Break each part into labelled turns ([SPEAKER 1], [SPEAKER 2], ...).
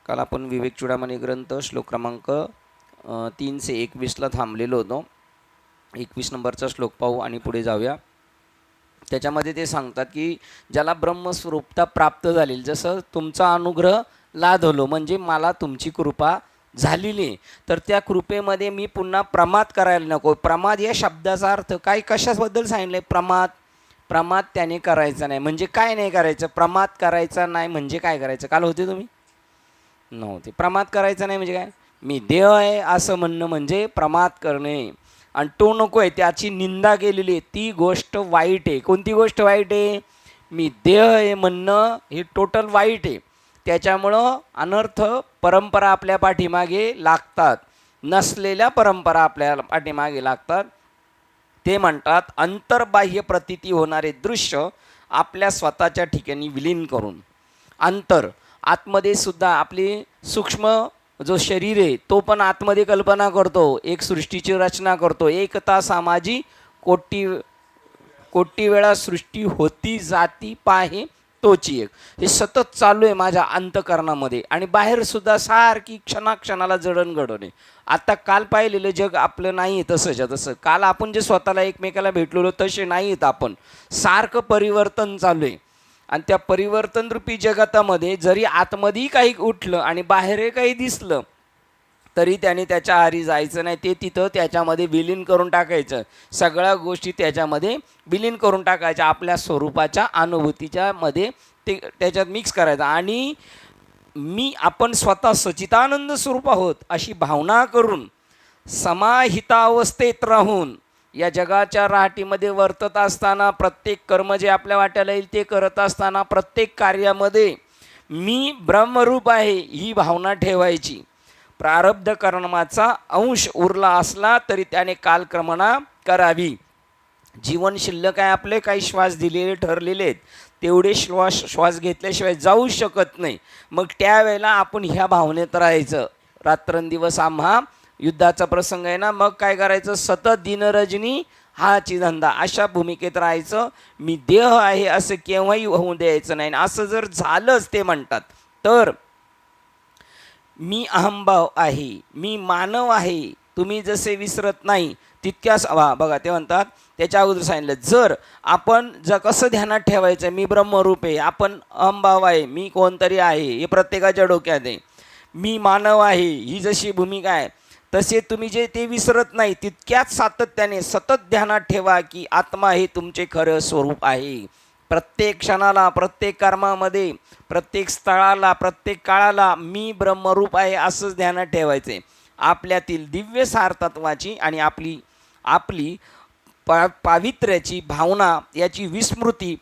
[SPEAKER 1] काल आपण विवेक चूडामणी ग्रंथ श्लोक क्रमांक 3 से 21ला थांबलेलो होतो. 21 नंबरचा श्लोक पाहू आणि पुढे जाऊया. त्याच्यामध्ये ते सांगतात की ज्याला ब्रह्मस्वरूपता प्राप्त झाली, जसं तुमचा अनुग्रह लाधलो म्हणजे मला तुमची कृपा झालेली, तर त्या कृपेमध्ये मी पुन्हा प्रमाद करायला नको. प्रमाद या शब्दाचा अर्थ काय, कशाबद्दल सांगितलं? प्रमाद त्याने करायचा नाही. म्हणजे काय नाही करायचं? प्रमाद करायचा नाही म्हणजे काय करायचं? काल होते तुम्ही नव्हते. प्रमाद करायचा नाही म्हणजे काय? मी देह आहे असं म्हणणं म्हणजे प्रमाद करणे. आणि तो नको आहे, त्याची निंदा केलेली आहे, ती गोष्ट वाईट आहे. कोणती गोष्ट वाईट आहे? मी देह आहे म्हणणं हे टोटल वाईट आहे. त्याच्यामुळं अनर्थ परंपरा आपल्या पाठीमागे लागतात, नसलेल्या परंपरा आपल्या पाठीमागे लागतात. ते म्हणतात अंतर्बाह्य प्रतीती होणारे दृश्य आपल्या स्वतःच्या ठिकाणी विलीन करून, आतमध्ये सुद्धा आपली सूक्ष्म जो शरीर आहे तो पण आतमध्ये कल्पना करतो, एक सृष्टीची रचना करतो. एकता सामाजी कोटी वेळा सृष्टी होती जाती पाहे तोची एक. हे सतत चालू आहे माझ्या अंतकरणामध्ये आणि बाहेर सुद्धा सारखी क्षणाक्षणाला जडणघडण आहे. आता काल पाहिलेलं जग आपलं नाही आहे तसंच्या तसं. काल आपण जे स्वतःला एकमेकाला भेटलेलो तसे नाही आहेत आपण. सारखं परिवर्तन चालू आहे आणि त्या परिवर्तनरूपी जगतामध्ये जरी आतमध्येही काही उठलं आणि बाहेरही काही दिसलं तरी त्याने त्याच्या आहारी जायचं नाही. ते तिथं त्याच्यामध्ये विलीन करून टाकायचं. सगळ्या गोष्टी त्याच्यामध्ये विलीन करून टाकायच्या, आपल्या स्वरूपाच्या अनुभूतीच्या मध्ये ते त्याच्यात मिक्स करायचं. आणि आपण स्वतः सच्चिदानंद स्वरूप आहोत अशी भावना करून समाहितावस्थेत राहून या जगाच्या राहाटीमध्ये वर्तत असताना, प्रत्येक कर्म जे आपल्या वाट्याला येईल ते करत असताना, प्रत्येक कार्यामध्ये मी ब्रह्मरूप आहे ही भावना ठेवायची. प्रारब्ध कर्माचा अंश उरला असला तरी त्याने कालक्रमणा करावी. जीवन शिल्लक आहे आपले, काही श्वास दिलेले ठरलेले आहेत, तेवढे श्वास घेतल्याशिवाय जाऊ शकत नाही. मग त्यावेळेला आपण ह्या भावनेत राहायचं. रात्रंदिवस आम्हा युद्धाचा प्रसंग आहे ना, मग काय करायचं? सतत दिनरजनी हाची धंदा अशा भूमिकेत राहायचं. मी देह आहे असं केव्हाही होऊ द्यायचं नाही. असं जर झालंच ते म्हणतात तर मी अहंभाव आहे, मी मानव आहे, तुम्ही जसे विसरत नाही तितक्याच बघा ते म्हणतात. त्याच्या अगोदर सांगितलं जर आपण कसं ध्यानात ठेवायचं, मी ब्रह्मरूप आहे, आपण अहंभाव आहे, मी कोणतरी आहे हे प्रत्येकाच्या डोक्यात आहे, मी मानव आहे ही जशी भूमिका आहे, तसे तुम्ही जे ते विसरत नाही तितक्याच सातत्याने सतत ध्यानात ठेवा की आत्मा हे तुमचे खरं स्वरूप आहे. प्रत्येक क्षणाला, प्रत्येक कर्मामध्ये, प्रत्येक स्थळाला, प्रत्येक काळाला मी ब्रह्मरूप आहे असंच ध्यानात ठेवायचे. आपल्यातील दिव्य सारतत्वाची आणि आपली पावित्र्याची भावना याची विस्मृती.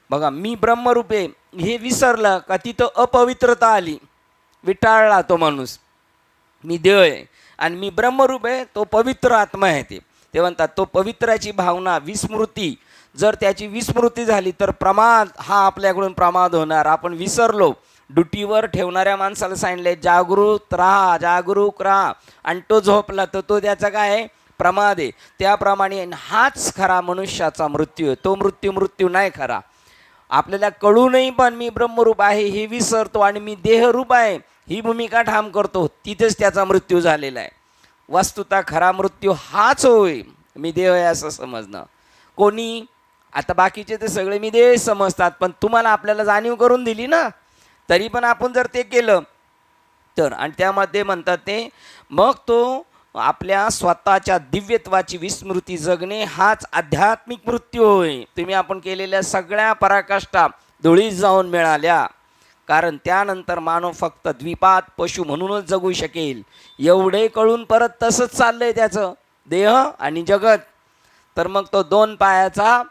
[SPEAKER 1] बघा मी ब्रह्मरूप आहे हे विसरलं का तिथं अपवित्रता आली, विटाळला तो माणूस. मी देह आहे आणि मी ब्रह्मरूप आहे, तो पवित्र आत्मा आहे. ते म्हणतात तो पवित्राची भावना विस्मृती, जर त्याची विस्मृती झाली तर प्रमाद हा आपल्याकडून प्रमाद होणार. आपण विसरलो. ड्युटीवर ठेवणाऱ्या माणसाला सांगितले जागृत राहा, आणि तो झोपला तर तो त्याचा काय आहे? प्रमाद आहे. त्याप्रमाणे हाच खरा मनुष्याचा मृत्यू आहे. तो मृत्यू नाही खरा. आपल्याला कळूनही पण मी ब्रह्मरूप आहे हे विसरतो आणि मी देहरूप आहे ही भूमिका ठाम करतो, तिथेच त्याचा मृत्यू झालेला आहे. वस्तुतः खरा मृत्यू हाच होय, मी देह आहे असं समजणं. कोणी आता बाकीचे ते सगळे मी देह समजतात, पण तुम्हाला आपल्याला जाणीव करून दिली ना, तरी पण आपण जर ते केलं तर, आणि त्यामध्ये म्हणतात ते मग तो आपल्या स्वतःच्या दिव्यत्वाची विस्मृती जगणे हाच आध्यात्मिक मृत्यू होय. तुम्ही आपण केलेल्या सगळ्या पराकाष्ठा धुळीत जाऊन मिळाल्या, कारण त्यानंतर मानव फक्त द्विपात पशु म्हणूनच जगू शकेल. एवढे कळून परत तसंच चाललंय त्याचं देह आणि जगत, तर मग तो 2 पायाचा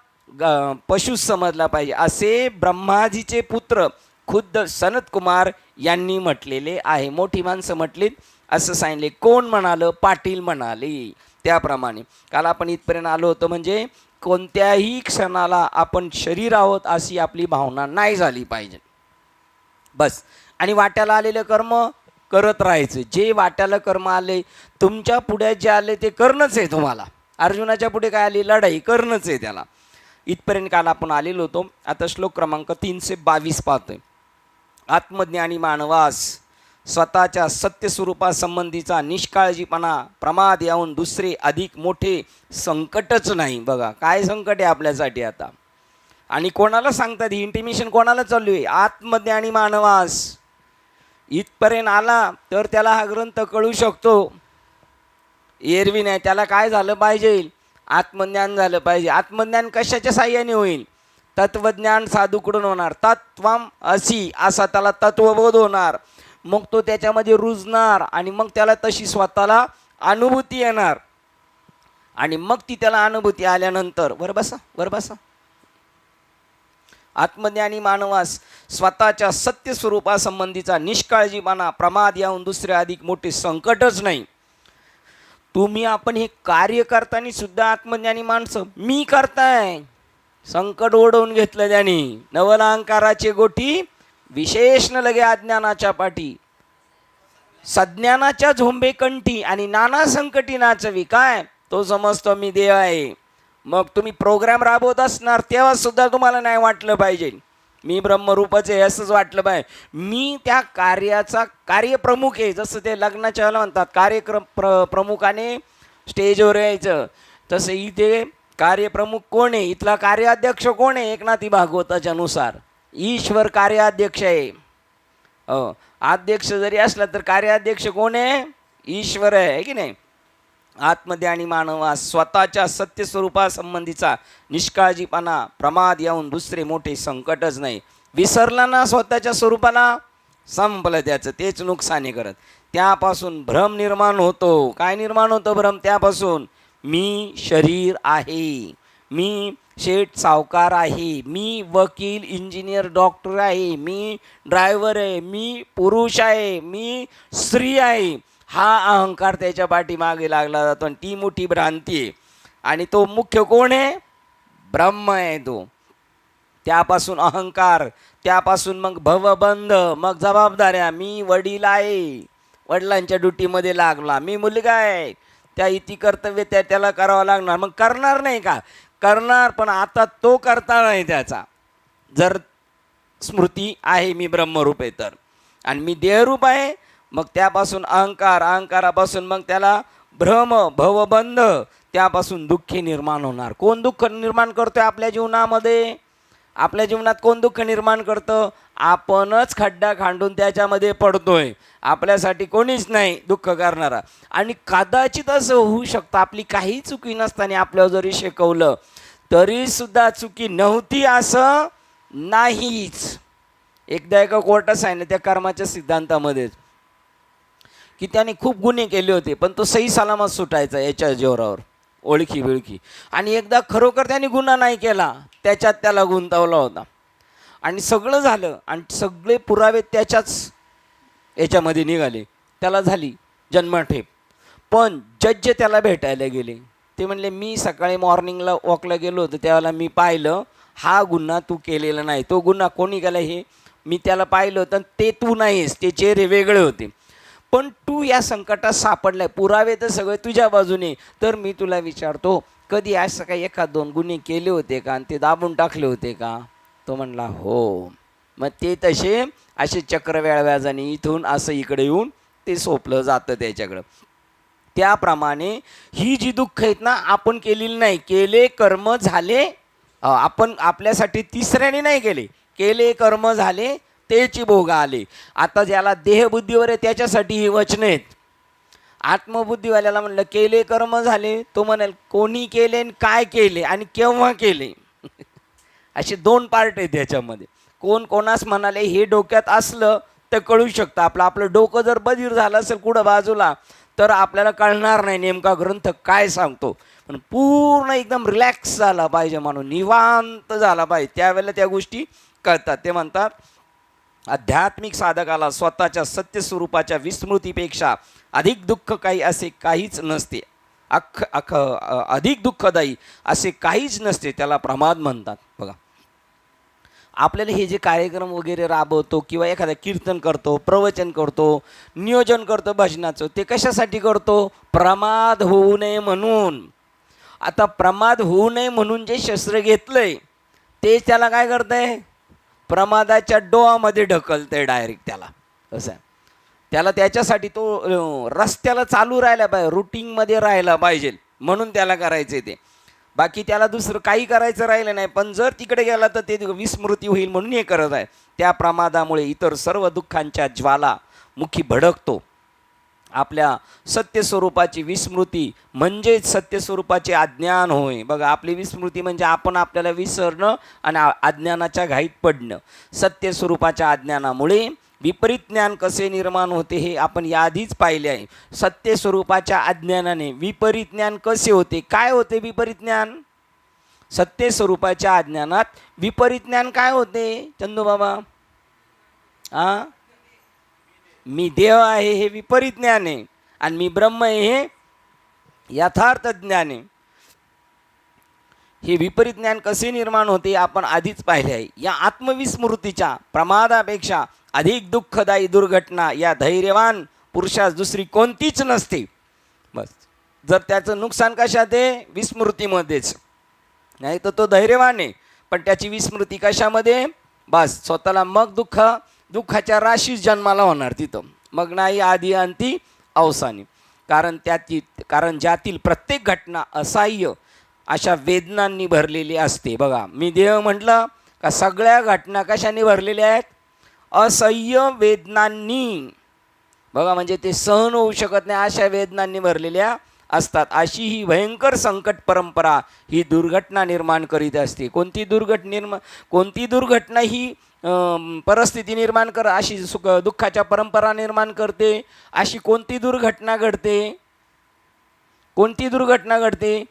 [SPEAKER 1] पशुच समजला पाहिजे असे ब्रह्माजीचे पुत्र खुद्द सनत कुमार यांनी म्हटलेले आहे. मोठी माणसं म्हटलीत असं सांगितले. कोण म्हणालं? पाटील म्हणाले. त्याप्रमाणे काल आपण इथपर्यंत आलो होतो. म्हणजे कोणत्याही क्षणाला आपण शरीर आहोत अशी आपली भावना नाही झाली पाहिजे बस. आणि वाट्याला आलेलं कर्म करत राहायचं. जे वाट्याला कर्म आले, तुमच्या पुढे जे आले ते करणंच आहे. तुम्हाला अर्जुनाच्या पुढे काय आली? लढाई करणंच आहे त्याला. इथपर्यंत काल आपण आलेलो होतो. आता श्लोक क्रमांक 322 पाहतोय. आत्मज्ञानी मानवास स्वतःच्या सत्यस्वरूपासंबंधीचा निष्काळजीपणा, प्रमाद याहून दुसरे अधिक मोठे संकटच नाही. बघा काय संकट आहे आपल्यासाठी आता. आणि कोणाला सांगतात ही इंटिमेशन, कोणाला चालू आहे? आत्मज्ञानी मानवास. इथपर्यंत आला तर त्याला हा ग्रंथ कळू शकतो. एरवी नाही. त्याला काय झालं पाहिजे? आत्मज्ञान झालं पाहिजे. आत्मज्ञान कशाच्या साह्याने होईल? तत्वज्ञान साधूकडून होणार. तत्वम असी असा त्याला तत्वबोध होणार. मग तो त्याच्यामध्ये रुजणार आणि मग त्याला तशी स्वतःला अनुभूती येणार. आणि मग ती त्याला अनुभूती आल्यानंतर वर बसा. आत्मज्ञानी मानवास स्वतःच्या सत्य स्वरूपासंबंधीचा निष्काळजीपणा, प्रमाद याहून दुसरे अधिक मोठे संकटच नाही. तुम्ही आपण हे कार्य करताना सुद्धा आत्मज्ञानी माणसं मी करताय. संकट ओढवून घेतलं त्यांनी. नवलांकाराचे गोठी विशेष न लगे अज्ञानाच्या पाठी, सज्ञानाच्या झोंबे कंठी आणि नाना संकटी नाचवी. काय? तो समजतो मी देव आहे. मग तुम्ही प्रोग्राम राबवत असणार तेव्हा सुद्धा तुम्हाला नाही वाटलं पाहिजे मी ब्रह्मरूपच आहे, असंच वाटलं पाहिजे मी त्या कार्याचा कार्यप्रमुख आहे. जसं ते लग्नाच्या वेळेला म्हणतात कार्यक्रम प्रमुखाने स्टेजवर यायचं, तसं इथे कार्यप्रमुख कोण आहे? इथला कार्याध्यक्ष कोण आहे? एकनाथी भागवताच्या नुसार ईश्वर कार्याध्यक्ष आहे. अध्यक्ष जरी असला तर कार्याध्यक्ष कोण आहे? ईश्वर आहे की नाही. आत्मज्ञानी मानवास स्वतःच्या सत्यस्वरूपासंबंधीचा निष्काळजीपणा, प्रमाद याहून दुसरे मोठे संकटच नाही. विसरला ना स्वतःच्या स्वरूपाला, संपलं त्याचं. तेच नुकसान आहे करत. त्यापासून भ्रम निर्माण होतो. काय निर्माण होतं भ्रम? त्यापासून मी शरीर आहे, मी शेठ सावकार आहे, मी वकील इंजिनियर डॉक्टर आहे, मी ड्रायव्हर आहे, मी पुरुष आहे, मी स्त्री आहे. हा अहंकार त्याच्या पाठीमागे लागला जातो आणि ती मोठी भ्रांती आहे. आणि तो मुख्य कोण आहे? ब्रह्म आहे तो. त्यापासून अहंकार, त्यापासून मग भवबंध, मग जबाबदाऱ्या. मी वडील आहे, वडिलांच्या ड्युटीमध्ये लागला. मी मुलगा आहे, त्या इति कर्तव्य त्याला करावं लागणार. मग करणार नाही का? करणार, पण आता तो करता नाही त्याचा. जर स्मृती आहे मी ब्रह्मरूप आहे तर, आणि मी देहरूप आहे, मग त्यापासून अहंकार, अहंकारापासून मग त्याला भ्रम, भवबंध, त्यापासून दुःखी निर्माण होणार. कोण दुःख निर्माण करतोय आपल्या जीवनामध्ये? आपल्या जीवनात कोण दुःख निर्माण करतं? आपणच खड्डा खांडून त्याच्यामध्ये पडतोय. आपल्यासाठी कोणीच नाही दुःख करणारा. आणि कदाचित असं होऊ शकतं आपली काही चुकी नसताना आपल्यावर जरी शिकवलं तरी सुद्धा चुकी नव्हती असं नाहीच. एकदा एका कोर्टात सांगितलं त्या कर्माच्या सिद्धांतामध्येच की त्याने खूप गुन्हे केले होते, पण तो सही सलामत सुटायचा याच्या जोरावर, ओळखी बिळखी. आणि एकदा खरोखर त्याने गुन्हा नाही केला, त्याच्यात त्याला गुंतवला होता आणि सगळं झालं आणि सगळे पुरावे त्याच्याच याच्यामध्ये निघाले. त्याला झाली जन्मठेप. पण जज त्याला भेटायला गेले. ते म्हणले मी सकाळी मॉर्निंगला वॉकला गेलो होतो त्यावेळेला मी पाहिलं हा गुन्हा तू केलेला नाही. तो गुन्हा कोणी केला हे मी त्याला पाहिलं होतं, ते तू नाहीस, ते चेहरे वेगळे होते. पण तू या संकटात सापडलाय, पुरावे तर सगळे तुझ्या बाजूने. तर मी तुला विचारतो कधी असं काही एखाद दोन गुन्हे केले होते का आणि ते दाबून टाकले होते का? तो म्हणला हो. मग ते तसे असे चक्रव्याळ व्याजाने इथून असं इकडे येऊन ते सोपलं जातं त्याच्याकडं. त्याप्रमाणे ही जी दुःख आहेत ना आपण केलेली नाही, केले कर्म झाले. आपण आपल्यासाठी तिसऱ्याने नाही केले, केले कर्म झाले तेची भोग आले. आता ज्याला देहबुद्धीवर आहे त्याच्यासाठी ही वचन आहेत. आत्मबुद्धीवाल्याला म्हणलं केले कर्म झाले, तो म्हणाल कोणी केले आणि काय केले आणि केव्हा केले. असे दोन पार्ट आहेत त्याच्यामध्ये. कोण कोणास म्हणाले हे डोक्यात असलं तर कळू शकतं. आपलं डोकं जर बधीर झालं असेल कुठं बाजूला तर आपल्याला कळणार नाही नेमका ग्रंथ काय सांगतो. पण पूर्ण एकदम रिलॅक्स झाला पाहिजे, म्हणून निवांत झाला पाहिजे, त्यावेळेला त्या गोष्टी कळतात. ते म्हणतात आध्यात्मिक साधकाला स्वतःच्या सत्यस्वरूपाच्या विस्मृतीपेक्षा अधिक दुःख काही असे काहीच नसते. अधिक दुःखदायी असे काहीच नसते, त्याला प्रमाद म्हणतात. बघा आपल्याला हे जे कार्यक्रम वगैरे राबवतो किंवा एखादं कीर्तन करतो, प्रवचन करतो, नियोजन करतो भजनाचं, ते कशासाठी करतो? प्रमाद होऊ नये म्हणून. आता प्रमाद होऊ नये म्हणून जे शस्त्र घेतलंय ते त्याला काय करतंय? प्रमादाच्या डोहामध्ये ढकलतंय डायरेक्ट त्याला. असं आहे. त्याला त्याच्यासाठी तो रस्त्याला चालू राहायला पाहिजे, रुटीनमध्ये राहायला पाहिजे, म्हणून त्याला करायचे ते. बाकी त्याला दुसरं काही करायचं राहिलं नाही. पण जर तिकडे गेला तर ते विस्मृती होईल म्हणून हे करत आहे. त्या प्रमादामुळे इतर सर्व दुःखांच्या ज्वाला मुखी भडकतो. आपल्या सत्यस्वरूपाची विस्मृती म्हणजेच सत्यस्वरूपाचे अज्ञान होय. बघा, आपली विस्मृती म्हणजे आपण आपल्याला विसरणं आणि अज्ञानाच्या घाईत पडणं. सत्यस्वरूपाच्या अज्ञानामुळे विपरीत ज्ञान कसे निर्माण होते हे आपण याआधीच पाहिले आहे. सत्यस्वरूपाच्या अज्ञानाने विपरीत ज्ञान कसे होते, काय होते विपरीत ज्ञान? सत्यस्वरूपाच्या अज्ञानात विपरीत ज्ञान काय होते चंदू बाबा? मी देह आहे हे विपरीत ज्ञान आहे, आणि मी ब्रह्म आहे हे यथार्थ ज्ञान आहे. हे विपरीत ज्ञान कसे निर्माण होते आपण आधीच पाहिले आहे. या आत्मविस्मृतीच्या प्रमादापेक्षा अधिक दुःखदायी दुर्घटना या धैर्यवान पुरुषास दुसरी कोणतीच नसते. बस, जर त्याचं नुकसान कशात आहे? विस्मृतीमध्येच. नाही तर तो धैर्यवान आहे, पण त्याची विस्मृती कशामध्ये? बस, स्वतःला मग दुःखाच्या राशीच जन्माला होणार तिथं, मग नाही आधी अंती अवसानी. कारण ज्यातील प्रत्येक घटना असह्य अशा वेदनांनी भरलेली असते. बघा, मी देह म्हटलं का सगळ्या घटना कशाने भरलेल्या आहेत? असह्य वेदनांनी. बघा, म्हणजे ते सहन होऊ शकत नाही अशा वेदनांनी भरलेल्या असतात. अशी ही भयंकर संकट परंपरा ही दुर्घटना निर्माण करीत असते. कोणती दुर्घटना ही परिस्थिती निर्माण अशी दुःखाच्या परंपरा निर्माण करते? अशी कोणती दुर्घटना घडते? कोणती दुर्घटना घडते?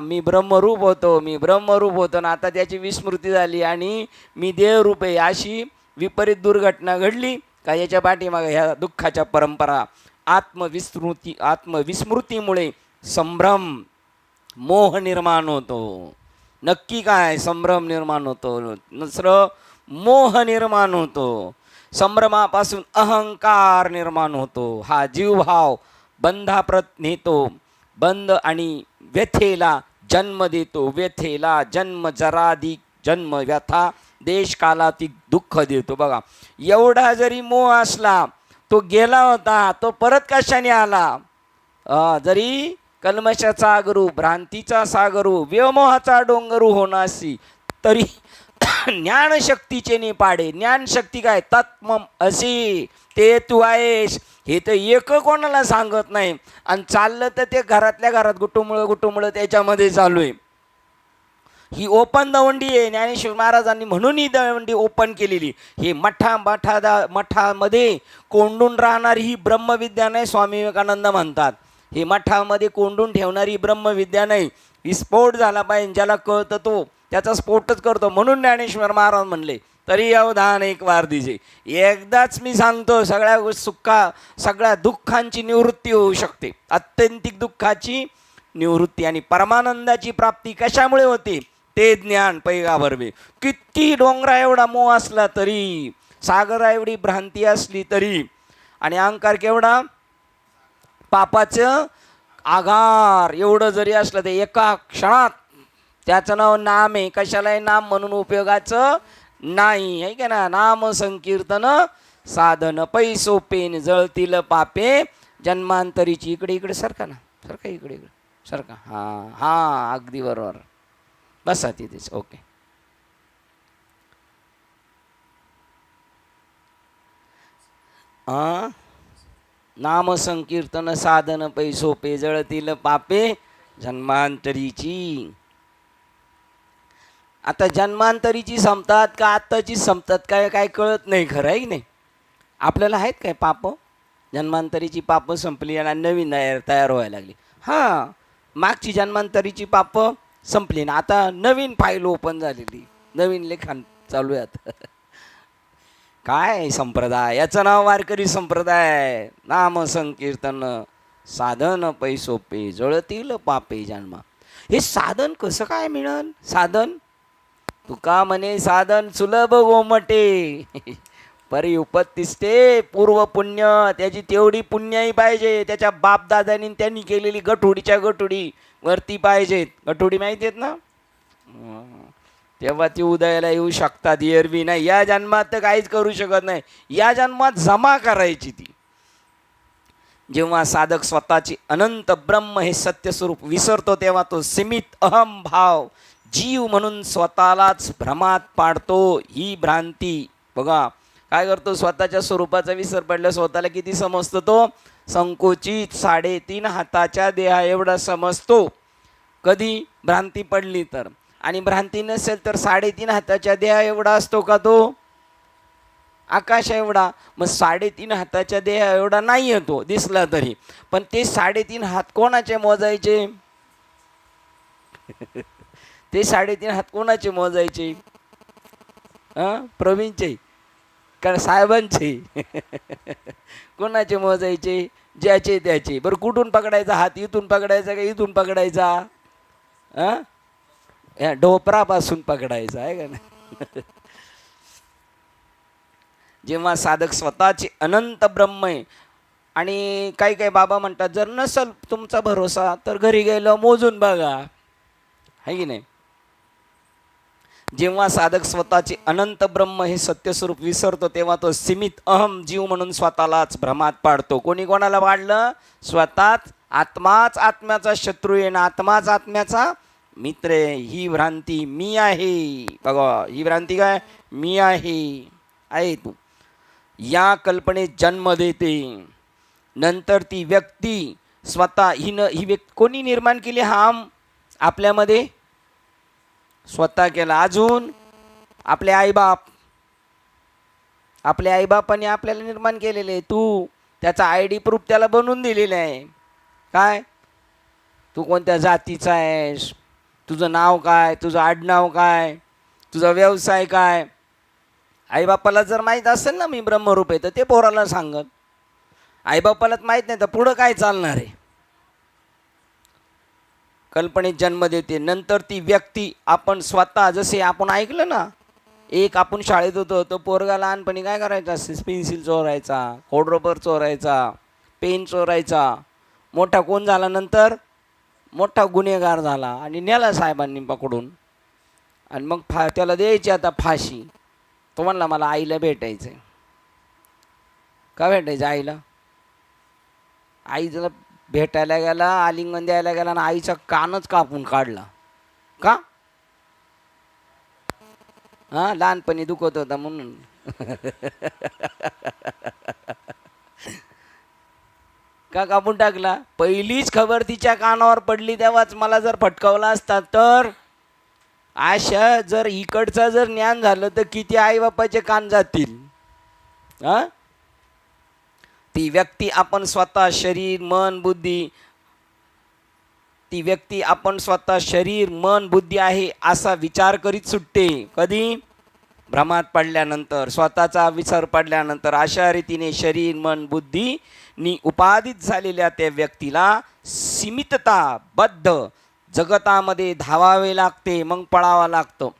[SPEAKER 1] मी ब्रह्मरूप होतो ना आता त्याची विस्मृती झाली आणि मी देहरूप आहे, अशी विपरीत दुर्घटना घडली का याच्या पाठीमागे ह्या दुःखाच्या परंपरा. आत्मविस्मृतीमुळे संभ्रम मोह निर्माण होतो. नक्की काय संभ्रम निर्माण होतो? दुसरं मोह निर्माण होतो. संभ्रमापासून अहंकार निर्माण होतो. हा जीवभाव बंधाप्रत नेतो. बंध आणि व्यथेला जन्म देतो. व्यथेला जन्म, जराधिक जन्म, व्यथा देशकालातिक दुःख देतो. बघा, एवढा जरी मोह असला तो गेला होता, तो परत कशाने आला? जरी कल्मशाचा सागरू, भ्रांतीचा सागरू, व्योमोहाचा डोंगरू होणासी तरी ज्ञानशक्तीचे ने पाडे. ज्ञानशक्ती काय? तत्म असी ते तू आहेस हे तर एक कोणाला सांगत नाही, आणि चाललं तर ते घरातल्या घरात गुटुमुळं त्याच्यामध्ये चालू आहे. ही ओपन दवंडी आहे. ज्ञानेश्वर महाराजांनी म्हणून ही दवंडी ओपन केलेली. हे मठामध्ये कोंडून राहणारी ही ब्रह्मविद्या नाही, स्वामी विवेकानंद म्हणतात. हे मठामध्ये कोंडून ठेवणारी ब्रह्मविद्या नाही. ही स्फोट झाला पाहिजे, ज्याला कळतं तो त्याचा स्फोटच करतो. म्हणून ज्ञानेश्वर महाराज म्हणले, तरी अवधान एक वार दिजे. एकदाच मी सांगतो, सगळ्या दुःखांची निवृत्ती होऊ शकते. आत्यंतिक दुःखाची निवृत्ती आणि परमानंदाची प्राप्ती कशामुळे होते? ते ज्ञान पैगाभरवे. किती डोंगरा एवढा मोह असला तरी, सागरा एवढी भ्रांती असली तरी, आणि अहंकार केवढा, पापाचं आगार एवढं जरी असलं ते एका क्षणात त्याचं नाव नाम आहे. कशालाही नाम म्हणून उपयोगाचं नाही आहे का ना? नाम संकीर्तन साधन पैसोपेन जळतील पापे जन्मांतरीची. इकडे सरका ना, सरका इकडे सरका. हां अगदी बरोबर. बसा तिथेच. ओके. नाम संकीर्तन साधन पैसोपे जळतील पापे जन्मांतरीची. आता जन्मांतरीची संपतात का आत्ताची संपतात काय कळत नाही. खरं आहे की नाही? आपल्याला आहेत काय पाप? जन्मांतरीची पापं संपली आणि नवीन तयार व्हायला लागली. मागची जन्मांतरीची पापं संपली ना, आता नवीन फाईल ओपन झालेली, नवीन लेखन चालू आहे आता. काय संप्रदाय? याचं नाव वारकरी संप्रदाय. नाम संकीर्तन साधन पैसोपे जळतील पापे जन्मा. हे साधन कसं काय मिळेल? साधन तुका म्हणे साधन सुलभ गोमटे परी उपत्तिष्ठे पूर्व पुण्य. त्याची तेवढी पुण्याही पाहिजे. त्याच्या बापदादांनी त्यांनी केलेली गठुडीच्या गठुडी वरती पाहिजेत. गठुडी माहिती आहेत ना? तेव्हा ती उदयाला येऊ शकतात, एरवी नाही. या जन्मात तर काहीच करू शकत नाही. या जन्मात जमा करायची ती. जेव्हा साधक स्वतःची अनंत ब्रह्म हे सत्यस्वरूप विसरतो तेव्हा तो सीमित अहम भाव जीव म्हणून स्वतःलाच भ्रमात पाडतो. ही भ्रांती बघा काय करतो, स्वतःच्या स्वरूपाचा विसर पडला स्वतःला किती समजतो तो, संकुचित 3.5 हाताच्या देहा एवढा समजतो. कधी भ्रांती पडली तर, आणि भ्रांती नसेल तर 3.5 हाताच्या देहा एवढा असतो का तो, आकाश एवढा. मग 3.5 हाताच्या देहा एवढा नाही येतो दिसला तरी, पण ते 3.5 हात कोणाचे मोजायचे ते 3.5 हात कोणाचे मोजायचे, प्रवीणचे का साहेबांचे कोणाचे मोजायचे, ज्याचे त्याचे. बरं कुठून पकडायचा हात, इथून पकडायचा का इथून पकडायचा, ढोपरापासून पकडायचा आहे का नाही. जेव्हा साधक स्वतःचे अनंत ब्रह्म आहे, आणि काही काही बाबा म्हणतात जर नसल तुमचा भरोसा तर घरी गेलं मोजून बघा, है की नाही. जेव्हा साधक स्वतःचे अनंत ब्रह्म हे सत्यस्वरूप विसरतो तेव्हा तो सीमित अहम जीव म्हणून स्वतःलाच भ्रमात पाडतो. कोणी कोणाला पाडलं, स्वतःच. आत्माच आत्म्याचा शत्रू आहे ना आत्माच आत्म्याचा मित्र आहे. ही भ्रांती मी आहे, बघा ही भ्रांती काय, मी आहे तू, या कल्पनेत जन्म देते. नंतर ती व्यक्ती स्वतः ही व्यक्ती कोणी निर्माण केली, हा आपल्यामध्ये स्वतः केला. अजून आपले आईबापाने आपल्याला निर्माण केलेले. तू त्याचा ID प्रूफ त्याला बनवून दिलेला आहे. काय, तू कोणत्या जातीचा आहेस, तुझं नाव काय, तुझं आडनाव काय, तुझा व्यवसाय काय. आईबापाला जर माहीत असेल ना मी ब्रह्मरूप आहे तर ते पोराला सांगत. आईबापालाच माहीत नाही तर पुढं काय चालणार आहे. कल्पनेत जन्म देते. नंतर ती व्यक्ती आपण स्वतः, जसे आपण ऐकलं ना, एक आपण शाळेत होतो तो पोरगा लहानपणी काय करायचा, पेन्सिल चोरायचा, खोडरबर चोरायचा, पेन चोरायचा. मोठा कोण झाला, नंतर मोठा गुन्हेगार झाला आणि नेला साहेबांनी पकडून, आणि मग त्याला द्यायची आता फाशी. तो म्हणला मला आईला भेटायचं आहे. का भेटायचं आईला, आईला भेटायला गेला, आलिंगन द्यायला गेला आणि आईचा कानच कापून काढला. का, लहानपणी दुखत होता म्हणून. का कापून टाकला, पहिलीच खबर तिच्या कानावर पडली तेव्हाच मला जर फटकावला असता तर. अशा जर इकडचं जर ज्ञान झालं तर किती आईबापाचे कान जातील. ती व्यक्ती आपण स्वतः शरीर मन बुद्धी, ती व्यक्ती आपण स्वतः शरीर मन बुद्धी आहे असा विचार करीत सुटते. कधी, भ्रमात पडल्यानंतर, स्वतःचा विसर पडल्यानंतर. अशा रीतीने शरीर मन बुद्धी नी उपादित झालेल्या त्या व्यक्तीला सीमितता बद्ध जगतामध्ये धावावे लागते, मग पळावा लागतो.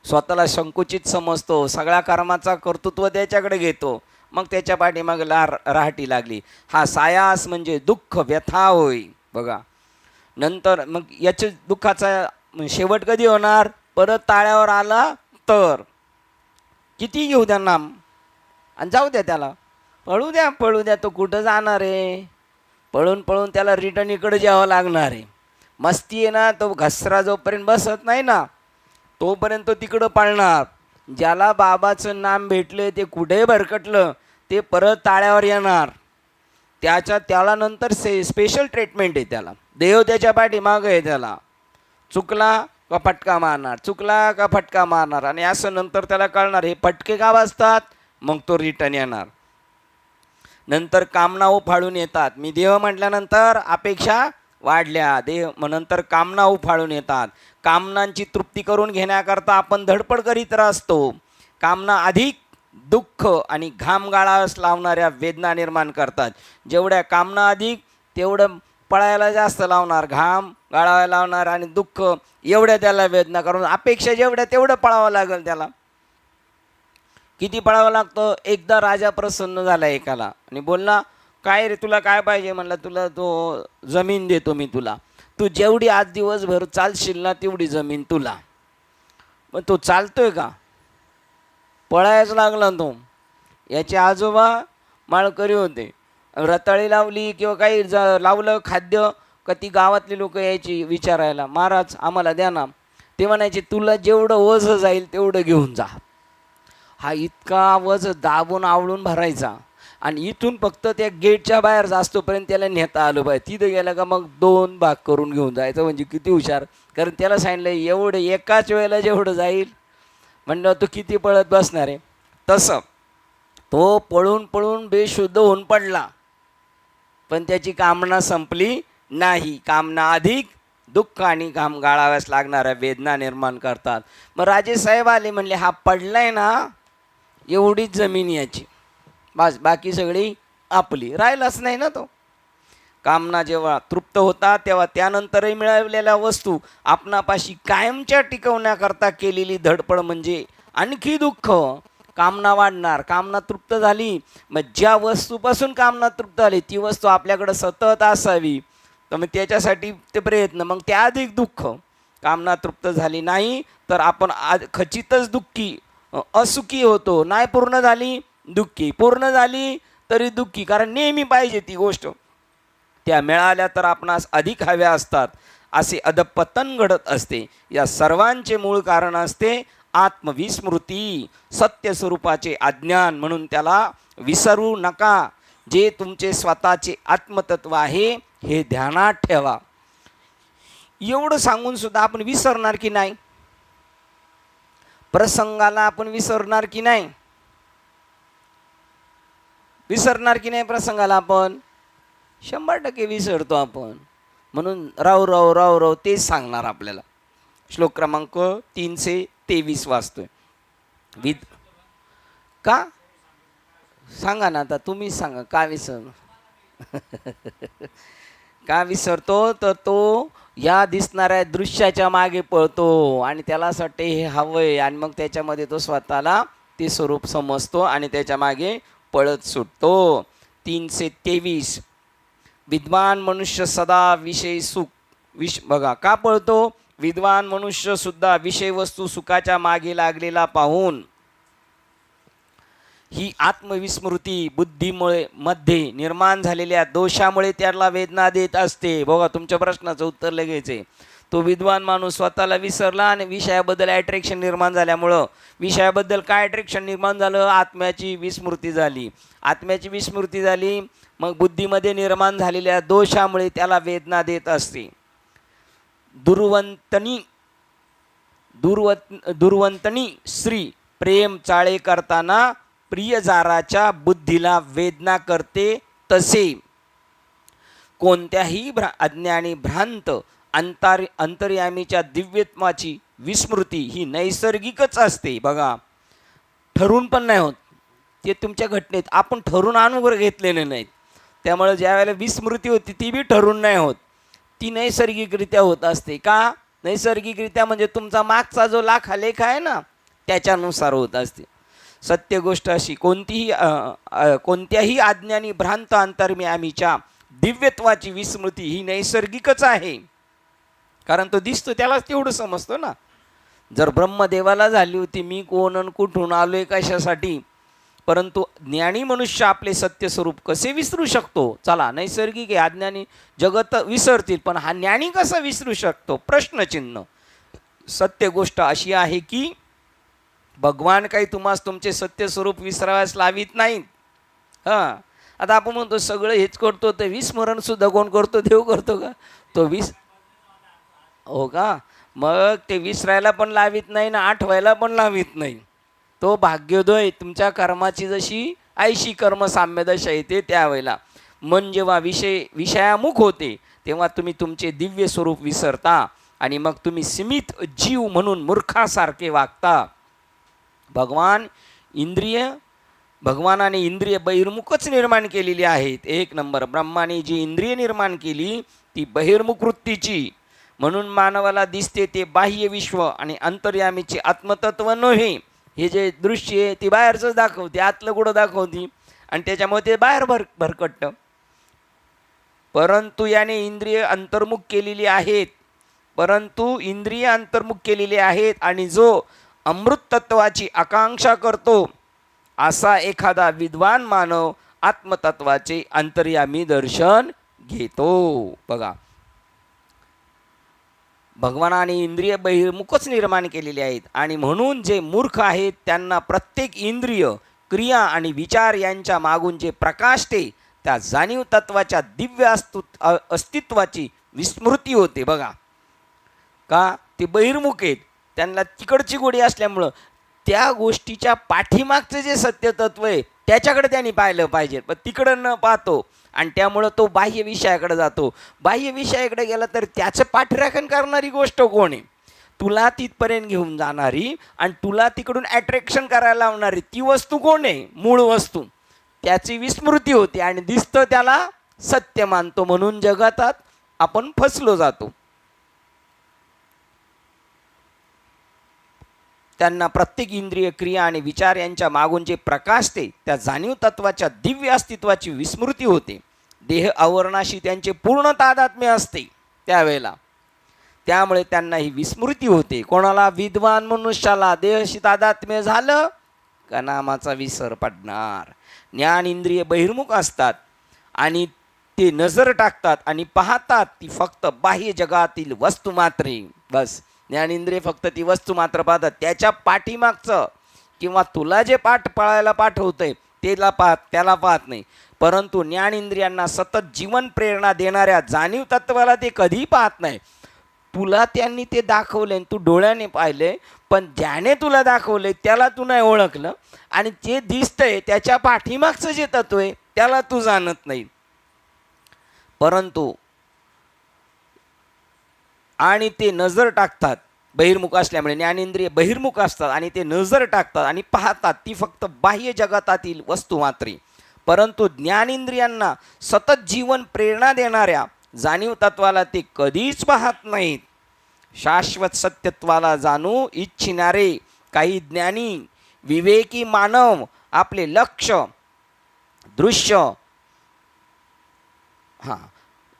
[SPEAKER 1] स्वतःला संकुचित समजतो, सगळ्या कर्माचा कर्तृत्व त्याच्याकडे घेतो, मग त्याच्या पाठीमागे राहटी लागली. हा सायास म्हणजे दुःख व्यथा होय. बघा नंतर मग याच्या दुःखाचा शेवट कधी होणार, परत ताळ्यावर आला तर. किती घेऊ द्या नाम आणि जाऊ द्या त्याला, पळू द्या, तो कुठं जाणार आहे, पळून त्याला रिटर्न इकडे यावं लागणार आहे. मस्ती आहे ना, तो घसरा जोपर्यंत बसत नाही ना तोपर्यंत तो तिकडं पळणार. ज्याला बाबाचं नाम भेटलं ते कुठे भरकटलं ते परत ताळ्यावर येणार. त्याला नंतर स्पेशल ट्रीटमेंट आहे. त्याला देव त्याच्या पाठीमागं आहे. त्याला चुकला का फटका मारणार, चुकला का फटका मारणार, आणि असं नंतर त्याला कळणार हे फटके का वाजतात. मग तो रिटर्न येणार. नंतर कामना उफाळून येतात. मी देव म्हटल्यानंतर अपेक्षा वाढल्या, नंतर कामना उफाळून येतात. कामनांची तृप्ती करून घेण्याकरता आपण धडपड करीत असतो. कामना अधिक दुःख आणि घाम गाळास लावणाऱ्या वेदना निर्माण करतात. जेवढ्या कामना अधिक तेवढं पळायला जास्त लावणार, घाम गाळायला लावणार, आणि दुःख एवढ्या त्याला वेदना करून. अपेक्षा जेवढ्या तेवढं पळावं लागेल त्याला. किती पळावं लागतं. एकदा राजा प्रसन्न झाला एकाला आणि बोलला काय रे तुला काय पाहिजे. म्हणलं तुला तो जमीन देतो मी तुला, तू जेवढी आज दिवसभर चालशील ना तेवढी जमीन तुला. पण तो चालतोय का? पळायच लागला तो. याचे आजोबा माळकरी होते. रताळी लावली किंवा काही लावलं खाद्य का ती गावातली लोक यायची विचारायला, महाराज आम्हाला द्या ना. ते म्हणायचे तुला जेवढं वज जाईल तेवढं घेऊन जा. हा इतका वज दाबून आवळून भरायचा आणि इथून फक्त त्या गेटच्या बाहेर जास्तोपर्यंत त्याला नेता आलं पाहिजे. तिथं गेलं का मग 2 भाग करून घेऊन जायचं. म्हणजे किती हुशार, कारण त्याला सांगितलं एवढं एकाच वेळेला जेवढं जाईल म्हणलं तो किती पळत बसणार आहे. तसं तो पळून पळून बेशुद्ध होऊन पडला, पण त्याची कामना संपली नाही. कामना अधिक दुःख आणि घाम गाळाव्यास लागणाऱ्या वेदना निर्माण करतात. मग राजेसाहेब आले, म्हणले हा पडलाय ना एवढीच जमीन याची, बस बाकी सगळी आपली. राहिलाच नाही ना तो. कामना जेव्हा तृप्त होता तेव्हा त्यानंतरही मिळवलेल्या वस्तू आपणापाशी कायमच्या टिकवण्याकरता केलेली धडपड म्हणजे आणखी दुःख. कामना वाढणार, कामना तृप्त झाली, मग ज्या वस्तूपासून कामना तृप्त झाली ती वस्तू आपल्याकडं सतत असावी, तर मग त्याच्यासाठी ते प्रयत्न, मग त्या अधिक दुःख. कामना तृप्त झाली नाही तर आपण खचितच दुःखी असुखी होतो. नाही पूर्ण झाली दुःखी, पूर्ण झाली तरी दुःखी, कारण नेहमी पाहिजे ती गोष्ट. त्या मिळाल्या तर आपणास अधिक हव्या असतात, असे अधपतन घडत असते. या सर्वांचे मूळ कारण असते आत्मविस्मृती, सत्य स्वरूपाचे अज्ञान. म्हणून त्याला विसरू नका. जे तुमचे स्वतःचे आत्मतत्व आहे हे ध्यानात ठेवा. एवढं सांगून सुद्धा आपण विसरणार की नाही? प्रसंगाला आपण विसरणार की नाही? विसरणार की नाही प्रसंगाला? आपण 100% विसरतो आपण. म्हणून राव राव राव राव तेच सांगणार आपल्याला. श्लोक क्रमांक 323 वाचतोय. का सांगा ना, आता तुम्हीच सांगा. का का विसरतो? तर तो या दिसणाऱ्या दृश्याच्या मागे पळतो आणि त्याला असं वाटते हे हवंय, आणि मग त्याच्यामध्ये तो स्वतःला ते स्वरूप समजतो आणि त्याच्या मागे पळत सुटतो. 323 विद्वान मनुष्य सदा विषय सुख बघा का पळतो? विद्वान मनुष्य सुद्धा विषय वस्तू सुखाच्या मागे लागलेला पाहून ही आत्मविस्मृती बुद्धीमुळे मध्ये निर्माण झालेल्या दोषामुळे त्याला वेदना देत असते. बघा तुमच्या प्रश्नाचं उत्तर लगेच आहे. तो विद्वान माणूस स्वतःला विसरला आणि विषयाबद्दल अट्रॅक्शन निर्माण झाल्यामुळं, विषयाबद्दल काय अट्रॅक्शन निर्माण झालं? आत्म्याची विस्मृती झाली. आत्म्याची विस्मृती झाली मग बुद्धीमध्ये निर्माण झालेल्या दोषामुळे त्याला वेदना देत असते. दुर्वंतनी स्त्री प्रेम चाळे करताना प्रियजाराच्या बुद्धीला वेदना करते, तसे कोणत्याही अज्ञानी भ्रांत अंतर्यामीच्या दिव्यत्वाची विस्मृती ही नैसर्गिकच असते. बघा ठरून पण नाही होत, ते तुमच्या घटनेत आपण ठरून अनुभव घेतलेले नाहीत. त्यामुळे ज्या वेळेला विस्मृती होती ती बी ठरून नाही होत, ती नैसर्गिकरित्या होत असते. का नैसर्गिकरित्या? म्हणजे तुमचा मागचा जो लेख आहे ना त्याच्यानुसार होत असते. सत्य गोष्ट अशी कोणत्याही अज्ञानी भ्रांत अंतर्यामीच्या दिव्यत्वाची विस्मृती ही नैसर्गिकच आहे, कारण तो दिसतो त्यालाच तेवढं समजतो ना. जर ब्रह्मदेवाला झाली होती मी कोण आणि कुठून आलोय कशासाठी, परंतु ज्ञानी मनुष्य आपले सत्य स्वरूप कसे विसरू शकतो? चला नैसर्गिक आहे, अज्ञानी जगत विसरतील, पण हा ज्ञानी कसा विसरू शकतो? प्रश्नचिन्ह. सत्य गोष्ट अशी आहे की भगवान काही तुम्हाला तुमचे सत्य स्वरूप विसराव्यास लावित नाहीत. हां, आता आपण म्हणतो सगळं हेच करतो, तर विस्मरण सुद्धा कोण करतो? देव करतो का? तो हो का? मग ते विसरायला पण लावित नाही ना आठवायला पण लावित नाही. तो भाग्योदय तुमच्या कर्माची जशी आयशी कर्म साम्य दशा येते त्यावेळेला मन जेव्हा विषयामुख होते तेव्हा तुम्ही तुमचे दिव्य स्वरूप विसरता आणि मग तुम्ही सीमित जीव म्हणून मूर्खासारखे वागता. भगवानाने इंद्रिय बहिर्मुखच निर्माण केलेली आहेत. 1 नंबर. ब्रह्माने जी इंद्रिय निर्माण केली ती बहिर्मुख वृत्तीची, म्हणून मानवाला दिसते ते बाह्य विश्व आणि अंतर्यामीचे आत्मतत्व नव्हे. हे जे दृश्य आहे ती बाहेरचंच दाखवते, आतलं कुठं दाखवते, आणि त्याच्यामुळे ते बाहेर भरकटतं. परंतु याने इंद्रिय अंतर्मुख केलेली आहेत आणि जो अमृत तत्वाची आकांक्षा करतो असा एखादा विद्वान मानव आत्मतत्वाचे अंतर्यामी दर्शन घेतो. बघा, भगवानाने इंद्रिय बहिर्मुखच निर्माण केलेले आहेत आणि म्हणून जे मूर्ख आहेत त्यांना प्रत्येक इंद्रिय, क्रिया आणि विचार यांच्या मागून जे प्रकाशते त्या जाणीव तत्वाच्या दिव्य अस्तित्वाची विस्मृती होते. बघा, का ते बहिर्मुख आहेत, त्यांना तिकडची गोडी असल्यामुळं त्या गोष्टीच्या पाठीमागचं जे सत्यतत्व आहे त्याच्याकडे त्यांनी पाहिलं पाहिजे, पण तिकडं न पाहतो आणि त्यामुळं तो बाह्य विषयाकडे जातो. बाह्य विषयाकडे गेला तर त्याचं पाठराखण करणारी गोष्ट कोण आहे? तुला तिथपर्यंत घेऊन जाणारी आणि तुला तिकडून अट्रॅक्शन करायला लावणारी ती वस्तू कोण आहे? मूळ वस्तू. त्याची विस्मृती होते आणि दिसतं त्याला सत्य मानतो, म्हणून जगातात आपण फसलो जातो. त्यांना प्रत्येक इंद्रिय, क्रिया आणि विचार यांच्या मागून जे प्रकाशते त्या जाणीव तत्वाच्या दिव्य अस्तित्वाची विस्मृती होते. देह आवरणाशी त्यांचे पूर्ण तादात्म्य असते त्यावेळेला, त्यामुळे त्यांना ही विस्मृती होते. कोणाला? विद्वान मनुष्याला. देहाशी तादात्म्य झालं का नामाचा विसर पडणार. ज्ञान इंद्रिय बहिर्मुख असतात आणि ते नजर टाकतात आणि पाहतात ती फक्त बाह्य जगातील वस्तू मात्रे. बस, ज्ञानेंद्रिय फक्त ती वस्तू मात्र पाहतात, त्याच्या पाठीमागचं किंवा तुला जे पाळायला पाठवतंय त्याला पाहत नाही. परंतु ज्ञानेंद्रियांना सतत जीवन प्रेरणा देणाऱ्या जाणीव तत्वाला ते कधीही पाहत नाही. तुला त्यांनी ते दाखवले, तू डोळ्याने पाहिले, पण ज्याने तुला दाखवले त्याला तू नाही ओळखलं आणि जे दिसतंय त्याच्या पाठीमागचं जे तत्व आहे त्याला तू जाणत नाही. परंतु आणि ते नजर टाकतात बहिर्मुख असल्यामुळे, ज्ञानेंद्रिय बहिर्मुख असतात आणि ते नजर टाकतात आणि पाहतात ती फक्त बाह्य जगतातील वस्तू मात्रे. परंतु ज्ञानेंद्रियांना सतत जीवन प्रेरणा देणाऱ्या जाणीव तत्वाला ते कधीच पाहत नाहीत. शाश्वत सत्यत्वाला जाणू इच्छिणारे काही ज्ञानी विवेकी मानव आपले लक्ष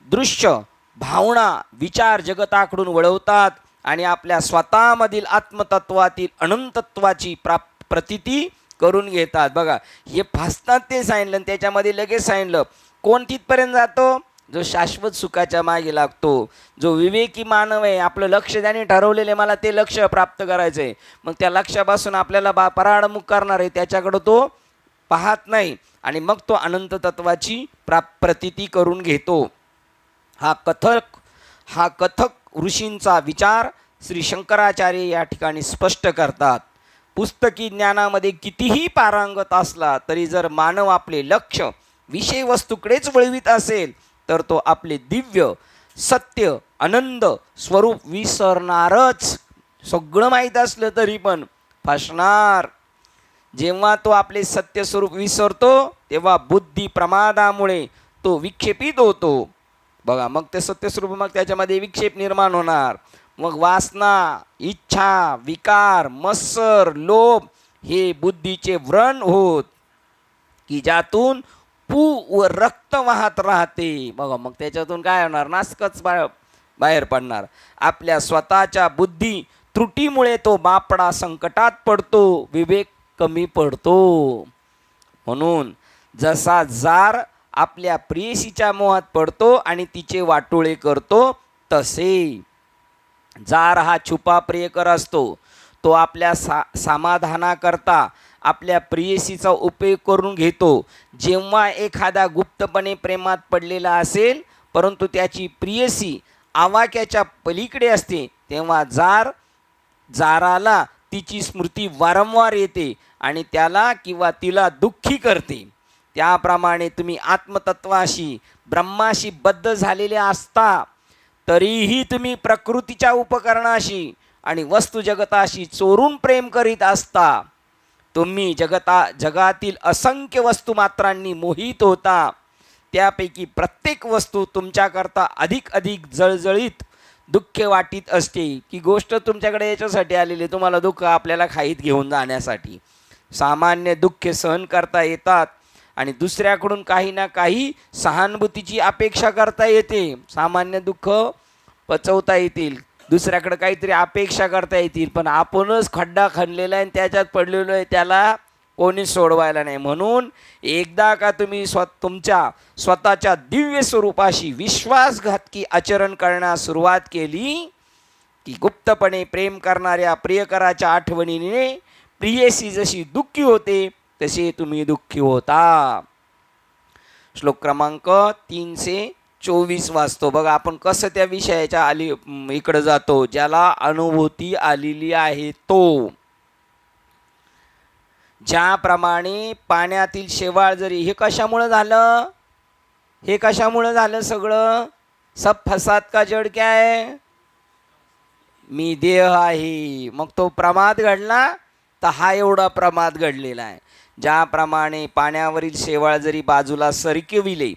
[SPEAKER 1] दृश्य भावना विचार जगताकडून वळवतात आणि आपल्या स्वतःमधील आत्मतत्वातील अनंतत्वाची प्रतीती करून घेतात. बघा, हे फासतात ते सांगितलं आणि त्याच्यामध्ये लगेच सांगितलं कोण तिथपर्यंत जातो? जो शाश्वत सुखाच्या मागे लागतो, जो विवेकी मानव आहे. आपलं लक्ष त्याने ठरवलेले, मला ते लक्ष प्राप्त करायचं आहे, मग त्या लक्ष्यापासून आपल्याला पराडमुख करणार आहे त्याच्याकडं तो पाहत नाही आणि मग तो अनंत तत्वाची प्रतीती करून घेतो. हा कथक ऋषींचा विचार श्री शंकराचार्य या ठिकाणी स्पष्ट करतात. पुस्तकी ज्ञानामध्ये कितीही पारंगत असला तरी जर मानव आपले लक्ष विषय वस्तूकडेच वळवित असेल तर तो आपले दिव्य सत्य आनंद स्वरूप विसरणारच. सगळं माहीत असलं तरी पण फसणार. जेव्हा तो आपले सत्य स्वरूप विसरतो तेव्हा बुद्धी प्रमादामुळे तो विक्षेपित होतो. बघा, मग ते सत्यस्वरूप, मग त्याच्यामध्ये विक्षेप निर्माण होणार. मग वासना, इच्छा, विकार, मत्सर, लोभ हे बुद्धीचे व्रण होत की ज्यातून पू व रक्त वाहत राहते. बघा, मग त्याच्यातून काय होणार? नासकच बाहेर पडणार. आपल्या स्वतःच्या बुद्धी त्रुटीमुळे तो बापडा संकटात पडतो, विवेक कमी पडतो. म्हणून जसा जार आपल्या प्रेयसीच्या मोहात पडतो आणि तिचे वाटोळे करतो, तसे जार हा छुपा प्रियकर असतो. तो आपल्या समाधानाकरता आपल्या प्रेयसीचा उपयोग करून घेतो. जेव्हा एखादा गुप्तपणे प्रेमात पडलेला असेल परंतु त्याची प्रेयसी आवाक्याच्या पलीकडे असते तेव्हा जाराला तिची स्मृती वारंवार येते आणि त्याला किंवा तिला दुःखी करते. त्याप्रमाणे तुम्ही आत्मतत्वाशी ब्रह्माशी बद्ध झालेले असता तरीही तुम्ही प्रकृतीच्या उपकरणाशी आणि वस्तू जगताशी चोरून प्रेम करीत असता. तुम्ही जगातील असंख्य वस्तुमात्रांनी मोहित होता. त्यापैकी प्रत्येक वस्तू तुमच्याकरता अधिक जळजळीत दुःख वाटीत असते. की गोष्ट तुमच्याकडे याच्यासाठी आलेली, तुम्हाला दुःख आपल्याला खाईत घेऊन जाण्यासाठी. सामान्य दुःख सहन करता येतात आणि दुसऱ्याकडून काही ना काही सहानुभूतीची अपेक्षा करता येते. सामान्य दुःख पचवता येतील, दुसऱ्याकडे काहीतरी अपेक्षा करता येतील, पण आपणच खड्डा खणलेला आहे आणि त्याच्यात पडलेलो आहे, त्याला कोणी सोडवायला नाही. म्हणून एकदा का तुम्ही तुमच्या स्वतःच्या दिव्य स्वरूपाशी विश्वासघातकी आचरण करण्यास सुरुवात केली की गुप्तपणे प्रेम करणाऱ्या प्रियकराच्या आठवणीने प्रियसी जशी दुःखी होते तसे तुम्ही दुःखी होता. श्लोक क्रमांक 324 वाचतो बघा. आपण कसं त्या विषयाच्या इकडे जातो. ज्याला अनुभूती आलेली आहे तो. ज्याप्रमाणे पाण्यातील शेवाळ जरी, हे कशामुळे झालं, हे कशामुळे झालं सगळं, सब फसाद का जड क्या आहे, मी देह आहे. मग तो प्रमाद घडला तर हा एवढा प्रमाद घडलेला आहे. ज्याप्रमाणे पाण्यावरील शेवाळ जरी बाजूला सरकविले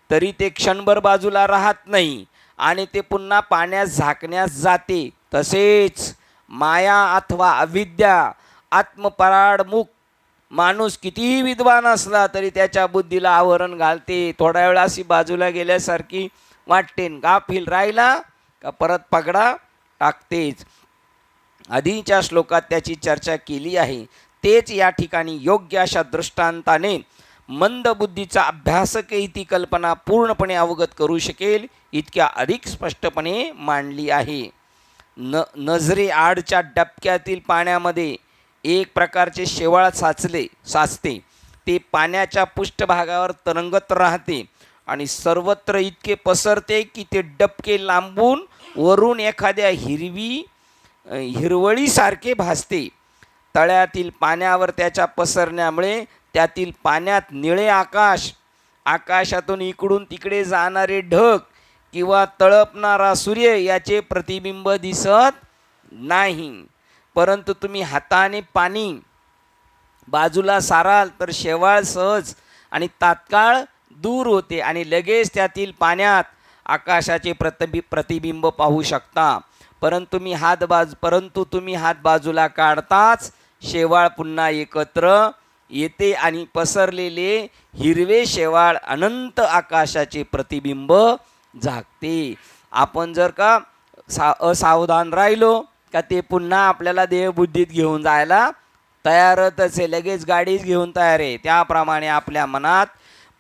[SPEAKER 1] तरी ते क्षणभर बाजूला राहत नाही आणि ते पुन्हा पाण्यात झाकण्यास जाते, तसेच माया अथवा अविद्या आत्मपराडमुख माणूस कितीही विद्वान असला तरी त्याच्या बुद्धीला आवरण घालते. थोड्या वेळा अशी बाजूला गेल्यासारखी वाटते, गाफील राहिला का परत पगडा टाकतेच. आधीच्या श्लोकात त्याची चर्चा केली आहे. तेच या ठिकाणी योग्य अशा दृष्टांताने मंदबुद्धीचा अभ्यासकही ती कल्पना पूर्णपणे अवगत करू शकेल इतक्या अधिक स्पष्टपणे मांडली आहे. नजरे आडच्या डबक्यातील पाण्यामध्ये एक प्रकारचे शेवाळ साचते. ते पाण्याच्या पृष्ठभागावर तरंगत राहते आणि सर्वत्र इतके पसरते की ते डबके लांबून वरून एखाद्या हिरवळीसारखे भासते. तळ्यातील पाण्यावर त्याच्या पसरण्यामुळे त्यातील पाण्यात निळे आकाश, आकाशातून इकडून तिकडे जाणारे ढग किंवा तळपणारा सूर्य याचे प्रतिबिंब दिसत नाही. परंतु तुम्ही हाताने पाणी बाजूला साराल तर शेवाळ सहज आणि तात्काळ दूर होते आणि लगेच त्यातील पाण्यात आकाशाचे प्रतिबिंब पाहू शकता. परंतु तुम्ही हात बाजूला काढताच शेवाळ पुन्हा एकत्र येते आणि पसरलेले हिरवे शेवाळ अनंत आकाशाचे प्रतिबिंब झाकते. आपण जर का असावधान राहिलो का ते पुन्हा आपल्याला देहबुद्धीत घेऊन जायला तयारच आहे, लगेच गाडीच घेऊन तयार आहे. त्याप्रमाणे आपल्या मनात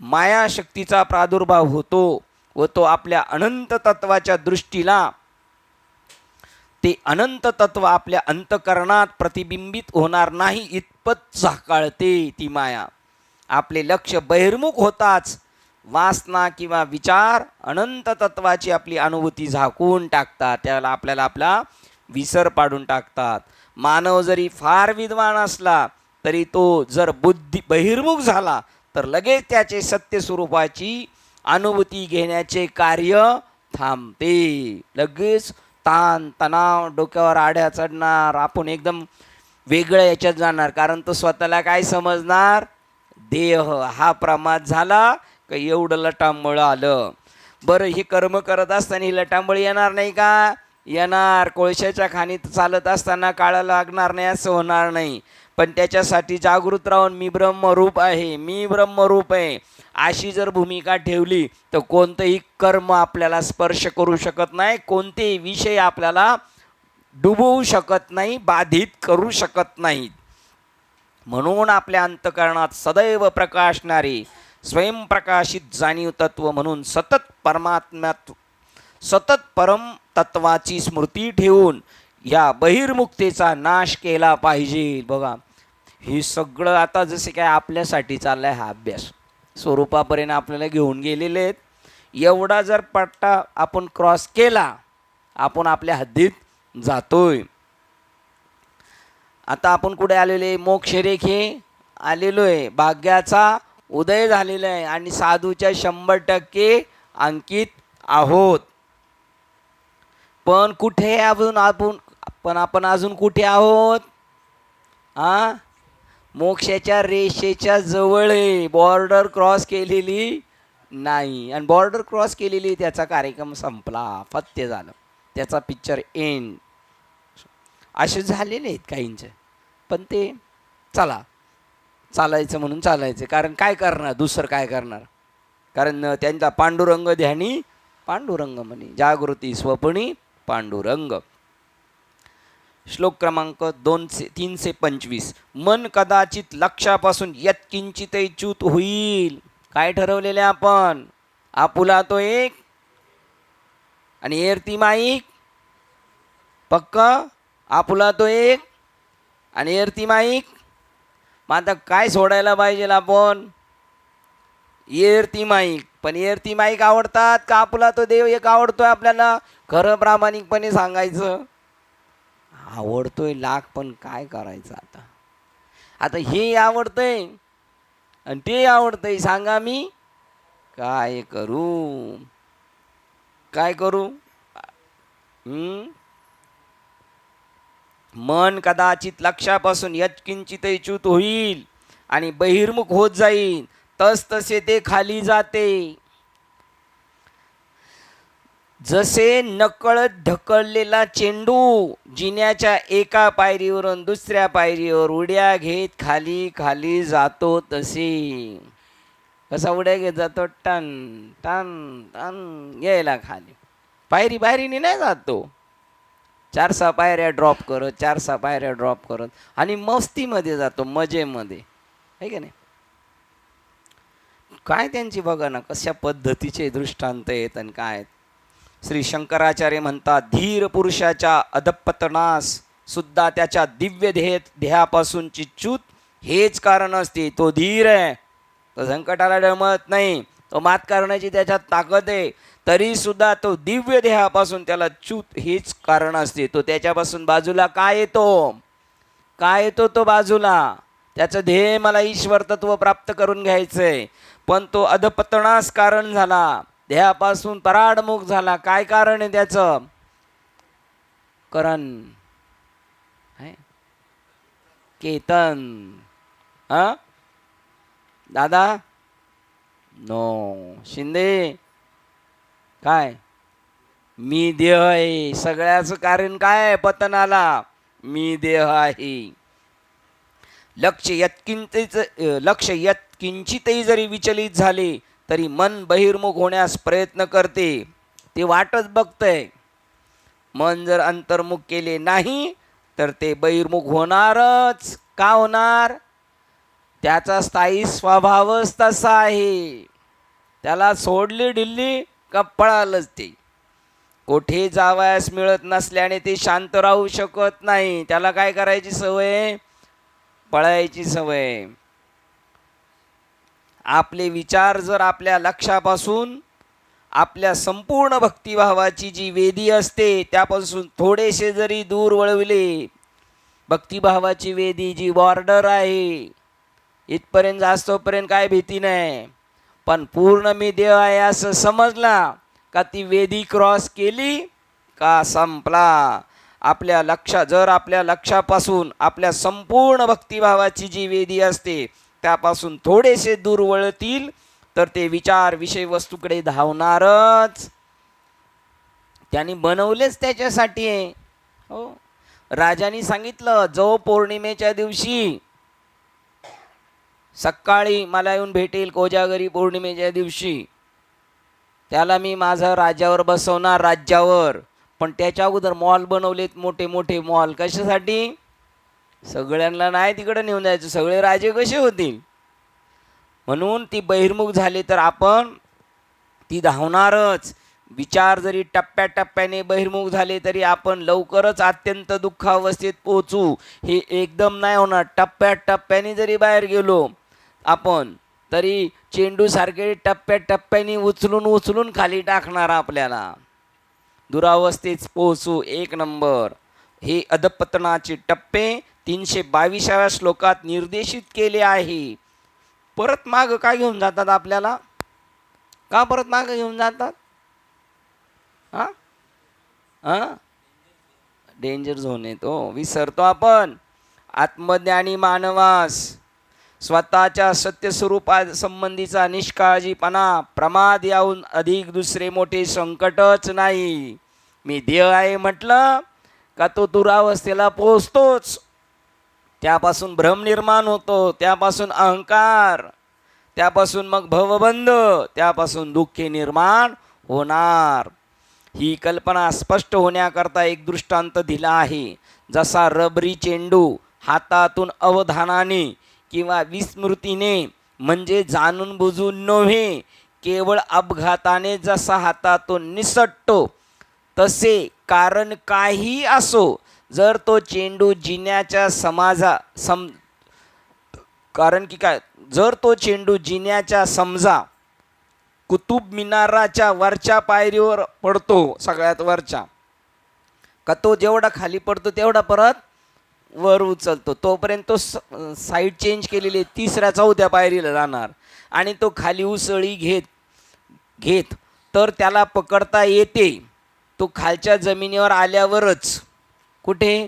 [SPEAKER 1] मायाशक्तीचा प्रादुर्भाव होतो व तो आपल्या अनंत तत्वाच्या दृष्टीला, ते अनंत तत्व आपल्या अंतकरणात प्रतिबिंबित होणार नाही इतपत झाकाळते ती माया. आपले लक्ष बहिर्मुख होताच वासना किंवा विचार अनंत तत्वाची आपली अनुभूती झाकून टाकतात, त्याला आपल्याला आपला विसर पाडून टाकतात. मानव जरी फार विद्वान असला तरी तो जर बहिर्मुख झाला तर लगेच त्याचे सत्य स्वरूपाची अनुभूती घेण्याचे कार्य थांबते. लगेच ताण तणाव, डोक्यावर आड्या चढणार, आपण एकदम वेगळ्या याच्यात जाणार. कारण तो स्वतःला काय समजणार, देह हा प्रमाद झाला का एवढं लटांबळ आलं. बरं, हे कर्म करत असताना ही लटांबळ येणार नाही का, येणार. कोळशाच्या खाणीत चालत असताना काळा लागणार नाही असं होणार नाही. पण त्याच्यासाठी जागृत राहून मी ब्रह्मरूप आहे, मी ब्रह्मरूप आहे अशी जर भूमिका ठेवली तर कोणतंही कर्म आपल्याला स्पर्श करू शकत नाही, कोणतेही विषय आपल्याला डुबवू शकत नाही, बाधित करू शकत नाहीत. म्हणून आपल्या अंतकरणात सदैव प्रकाशणारे स्वयंप्रकाशित जाणीव तत्व म्हणून सतत परम तत्वाची स्मृती ठेवून या बहिर्मुक्तेचा नाश केला पाहिजे. बघा, हे सगळं आता जसे काय आपल्यासाठी चाललाय हा अभ्यास, स्वरूपापर्यंत आपल्याला घेऊन गेलेले आहेत. एवढा जर पट्टा आपण क्रॉस केला आपण आपल्या हद्दीत जातोय. आता आपण कुठे आलेले, मोक्षरेखे आलेलो आहे, भाग्याचा उदय झालेला आहे आणि साधूच्या 100% अंकित आहोत. पण कुठे आपण अजून कुठे आहोत, मोक्षाच्या रेषेच्या जवळ आहे, बॉर्डर क्रॉस केलेली नाही. आणि बॉर्डर क्रॉस केलेली त्याचा कार्यक्रम संपला, फत्य झालं, त्याचा पिक्चर एंड. असे झालेले आहेत काहींचे. पण ते चालायचं म्हणून चालायचं, कारण काय करणार, दुसरं काय करणार. कारण त्यांचा पांडुरंग ध्यानी पांडुरंग म्हणे, जागृती स्वप्नी पांडुरंग. श्लोक क्रमांक 325. मन कदाचित लक्षापासून यत्किंचितही च्युत होईल. काय ठरवलेले आपण? आपुला तो एक आणि एरती माईक. पक्क आपुला तो एक आणि एरती माईक. मग आता काय सोडायला पाहिजे आपण? एरती माईक. पण एरती माईक आवडतात का आपुला तो देव एक आवडतोय आपल्याला? खरं प्रामाणिकपणे सांगायचं आवडतोय लाख, पण काय करायचं आता? आता हे आवडतंय आणि ते आवडतंय, सांगा मी काय करू? काय करू? मन कदाचित लक्षापासून यत्किंचितही च्युत होईल आणि बहिर्मुख होत जाईल, तस तसे ते खाली जाते. जसे नकळत ढकललेला चेंडू जिन्याच्या एका पायरीवरून दुसऱ्या पायरीवर उड्या घेत खाली खाली जातो, तसे कसा उड्या घेत जातो? टन टन टन यायला खाली. पायरी पायरीने नाही जातो, 4-6 पायऱ्या ड्रॉप करत, 4-6 पायऱ्या ड्रॉप करत आणि मस्तीमध्ये जातो, मजेमध्ये, आहे का नाही? काय त्यांची बघा ना कशा पद्धतीचे दृष्टांत आहेत आणि काय. श्री शंकराचार्य म्हणतात, धीर पुरुषाच्या अधपतनास सुद्धा त्याच्या दिव्य ध्येयापासूनची च्युत हेच कारण असते. तो धीर आहे, तो संकटाला डळमळत नाही, तो मात करण्याची त्याच्यात ताकद आहे, तरी सुद्धा तो दिव्य ध्येयापासून त्याला च्युत हेच कारण असते. तो त्याच्यापासून बाजूला काय येतो? काय येतो तो बाजूला? त्याचं ध्येय मला ईश्वर तत्व प्राप्त करून घ्यायचंय, पण तो अधपतनास कारण झाला, ध्येयापासून पराडमुख झाला. काय कारण आहे त्याचं? करण है केतन. हा दादा? नो शिंदे. काय? मी देह आहे. सगळ्याचं कारण काय आहे पतनाला? मी देह आहे. लक्ष यत्किंचितही जरी विचलित झाले तरी मन बहिर्मुख होण्यास प्रयत्न करते. ते वाटच बघतंय. मन जर अंतर्मुख केले नाही तर ते बहिर्मुख होणारच. का होणार? त्याचा स्थायी स्वभावच तसा आहे. त्याला सोडली ढिल्ली का पळालंच ते. कोठे जावयास मिळत नसल्याने ते शांत राहू शकत नाही. त्याला काय करायची सवय? पळायची सवय. आपले विचार जर आपल्या लक्षापासून आपल्या संपूर्ण भक्तिभावाची जी वेदी असते त्यापासून थोडेसे जरी दूर वळविले, भक्तिभावाची वेदी जी बॉर्डर आहे इथपर्यंत जास्तोपर्यंत काय भीती नाही, पण पूर्ण मी देव आहे असं समजला का ती वेदी क्रॉस केली का संपला. जर आपल्या लक्षापासून आपल्या संपूर्ण भक्तिभावाची जी वेदी असते त्यापासून थोडेसे दूर वळतील तर ते विचार विषय वस्तूकडे धावणारच. त्यांनी बनवलेच त्याच्यासाठी आहे. हो, राजांनी सांगितलं, जो पौर्णिमेच्या दिवशी सकाळी मला येऊन भेटेल कोजागरी पौर्णिमेच्या दिवशी, त्याला मी माझा राज्यावर बसवणार, राज्यावर. पण त्याच्या अगोदर मॉल बनवलेत, मोठे मोठे मॉल. कशासाठी? सगळ्यांना नाही तिकडे नेऊन जायचं, सगळे राजे कसे होतील. म्हणून ती बहिर्मुख झाली तर आपण ती धावणारच. विचार जरी टप्प्याटप्प्याने बहिर्मुख झाले तरी आपण लवकरच अत्यंत दुःखावस्थेत पोहोचू. हे एकदम नाही होणार. टप्प्याटप्प्याने जरी बाहेर गेलो आपण तरी चेंडूसारखे टप्प्याटप्प्याने उचलून उचलून खाली टाकणार आपल्याला. दुरावस्थेत पोहोचू. 1 नंबर. हे अधपतनाचे टप्पे 322व्या श्लोकात निर्देशित केले आहे. परत माग काय घेऊन जातात आपल्याला? का परत माग घेऊन जातात? डेंजर झोन येतो, विसरतो आपण. आत्मज्ञानी मानवास स्वतःच्या सत्यस्वरूपा संबंधीचा निष्काळजीपणा, प्रमाद याहून अधिक दुसरे मोठे संकटच नाही. मी देह आहे म्हटलं का तो दुरावस्थेला पोहोचतोच. त्यापासून भ्रम निर्माण होतो, त्यापासून अहंकार, त्यापासून मग भवबंध, त्यापासून दुःखे निर्माण होणार. ही कल्पना स्पष्ट होण्याकरता एक दृष्टांत दिला आहे. जसा रबरी चेंडू हातातून अवधानाने किंवा विस्मृतीने म्हणजे जाणून बुजून नव्हे, केवळ अपघाताने जसा हातातून निसटतो, तसे कारण काही असो, जर तो चेंडू जिन्याच्या कारण की काय, जर तो चेंडू जिन्याच्या समजा कुतुब मिनाराच्या वरच्या पायरीवर पडतो, सगळ्यात वरच्या, का तो जेवढा खाली पडतो तेवढा परत वर उचलतो, तोपर्यंत तो साईड चेंज केलेली 3ऱ्या-4थ्या पायरीला जाणार आणि तो खाली उसळी घेत तर त्याला पकडता येते. तो खालच्या जमिनीवर आल्यावरच. कुठे?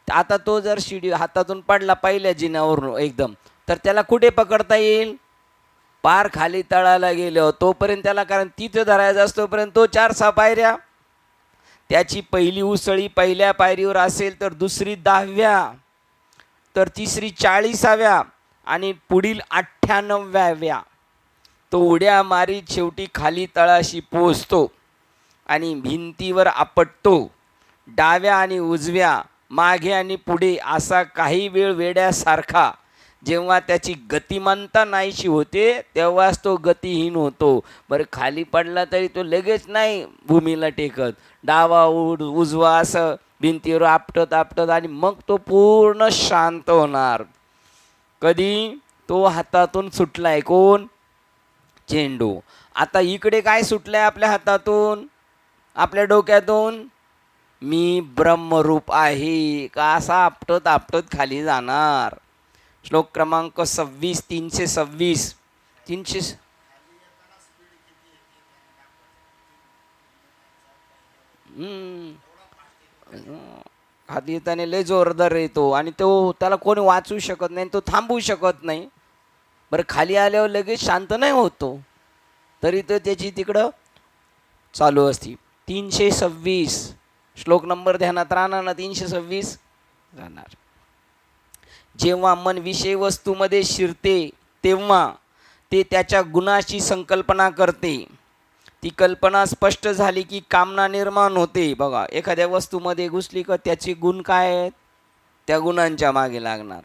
[SPEAKER 1] आता तो जर शिडी हातातून पडला पहिल्या जिन्यावरून एकदम, तर त्याला कुठे पकडता येईल? पार खाली तळाला गेलो तोपर्यंत त्याला, कारण तिथं धरायचं असतोपर्यंत तो 4-6 पायऱ्या. त्याची पहिली उसळी पहिल्या पायरीवर असेल तर दुसरी 10व्या, तर तिसरी 40व्या आणि पुढील 98व्या. तो उड्या मारीत शेवटी खाली तळाशी पोहोचतो आणि भिंतीवर आपटतो. डाव्या आणि उजव्या, मागे आणि पुढे असा काही वेळ वेड्यासारखा. जेव्हा त्याची गतिमानता नाहीशी होते तेव्हाच तो गतिहीन होतो. बरं, खाली पडला तरी तो लगेच नाही भूमीला टेकत, डावा उजवा असं भिंतीवर आपटत आणि मग तो पूर्ण शांत होणार. कधी? तो हातातून सुटलाय. कोण? चेंडू. आता इकडे काय सुटलंय आपल्या हातातून, आपल्या डोक्यातून? मी ब्रह्मरूप आहे. का असा आपटत खाली जाणार. श्लोक क्रमांक 26, 326. खाली येताना लय जोरदार येतो आणि तो त्याला कोणी वाचू शकत नाही, तो थांबवू शकत नाही. बरं, खाली आल्यावर लगेच शांत नाही होतो, तरी तर त्याची तिकडं चालू असती. 326 श्लोक नंबर ध्यानात राहणार ना? 326 राहणार. जेव्हा मन विषय वस्तूमध्ये शिरते तेव्हा ते त्याच्या गुणाची संकल्पना करते. ती कल्पना स्पष्ट झाली की कामना निर्माण होते. बघा, एखाद्या वस्तूमध्ये घुसली का त्याचे गुण काय आहेत, त्या गुणांच्या मागे लागणार.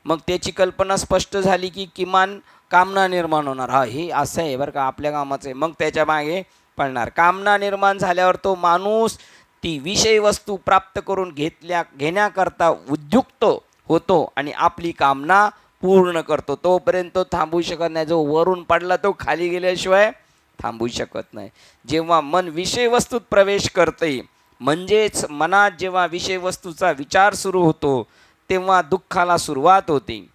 [SPEAKER 1] मग त्याची कल्पना स्पष्ट झाली की किमान कामना निर्माण होणार. हा, हे असं आहे बरं का, आपल्या कामाचं आहे. मग त्याच्या मागे पडणार. कामना निर्माण झाल्यावर तो माणूस ती विषय वस्तू प्राप्त करून घेण्याकरता उद्युक्त होतो आणि आपली कामना पूर्ण करतो. तोपर्यंत तो थांबू शकत नाही. जो वरून पडला तो खाली गेल्याशिवाय थांबू शकत नाही. जेव्हा मन विषय वस्तूत प्रवेश करते, म्हणजेच मनात जेव्हा विषय वस्तूचा विचार सुरू होतो तेव्हा दुःखाला सुरुवात होते.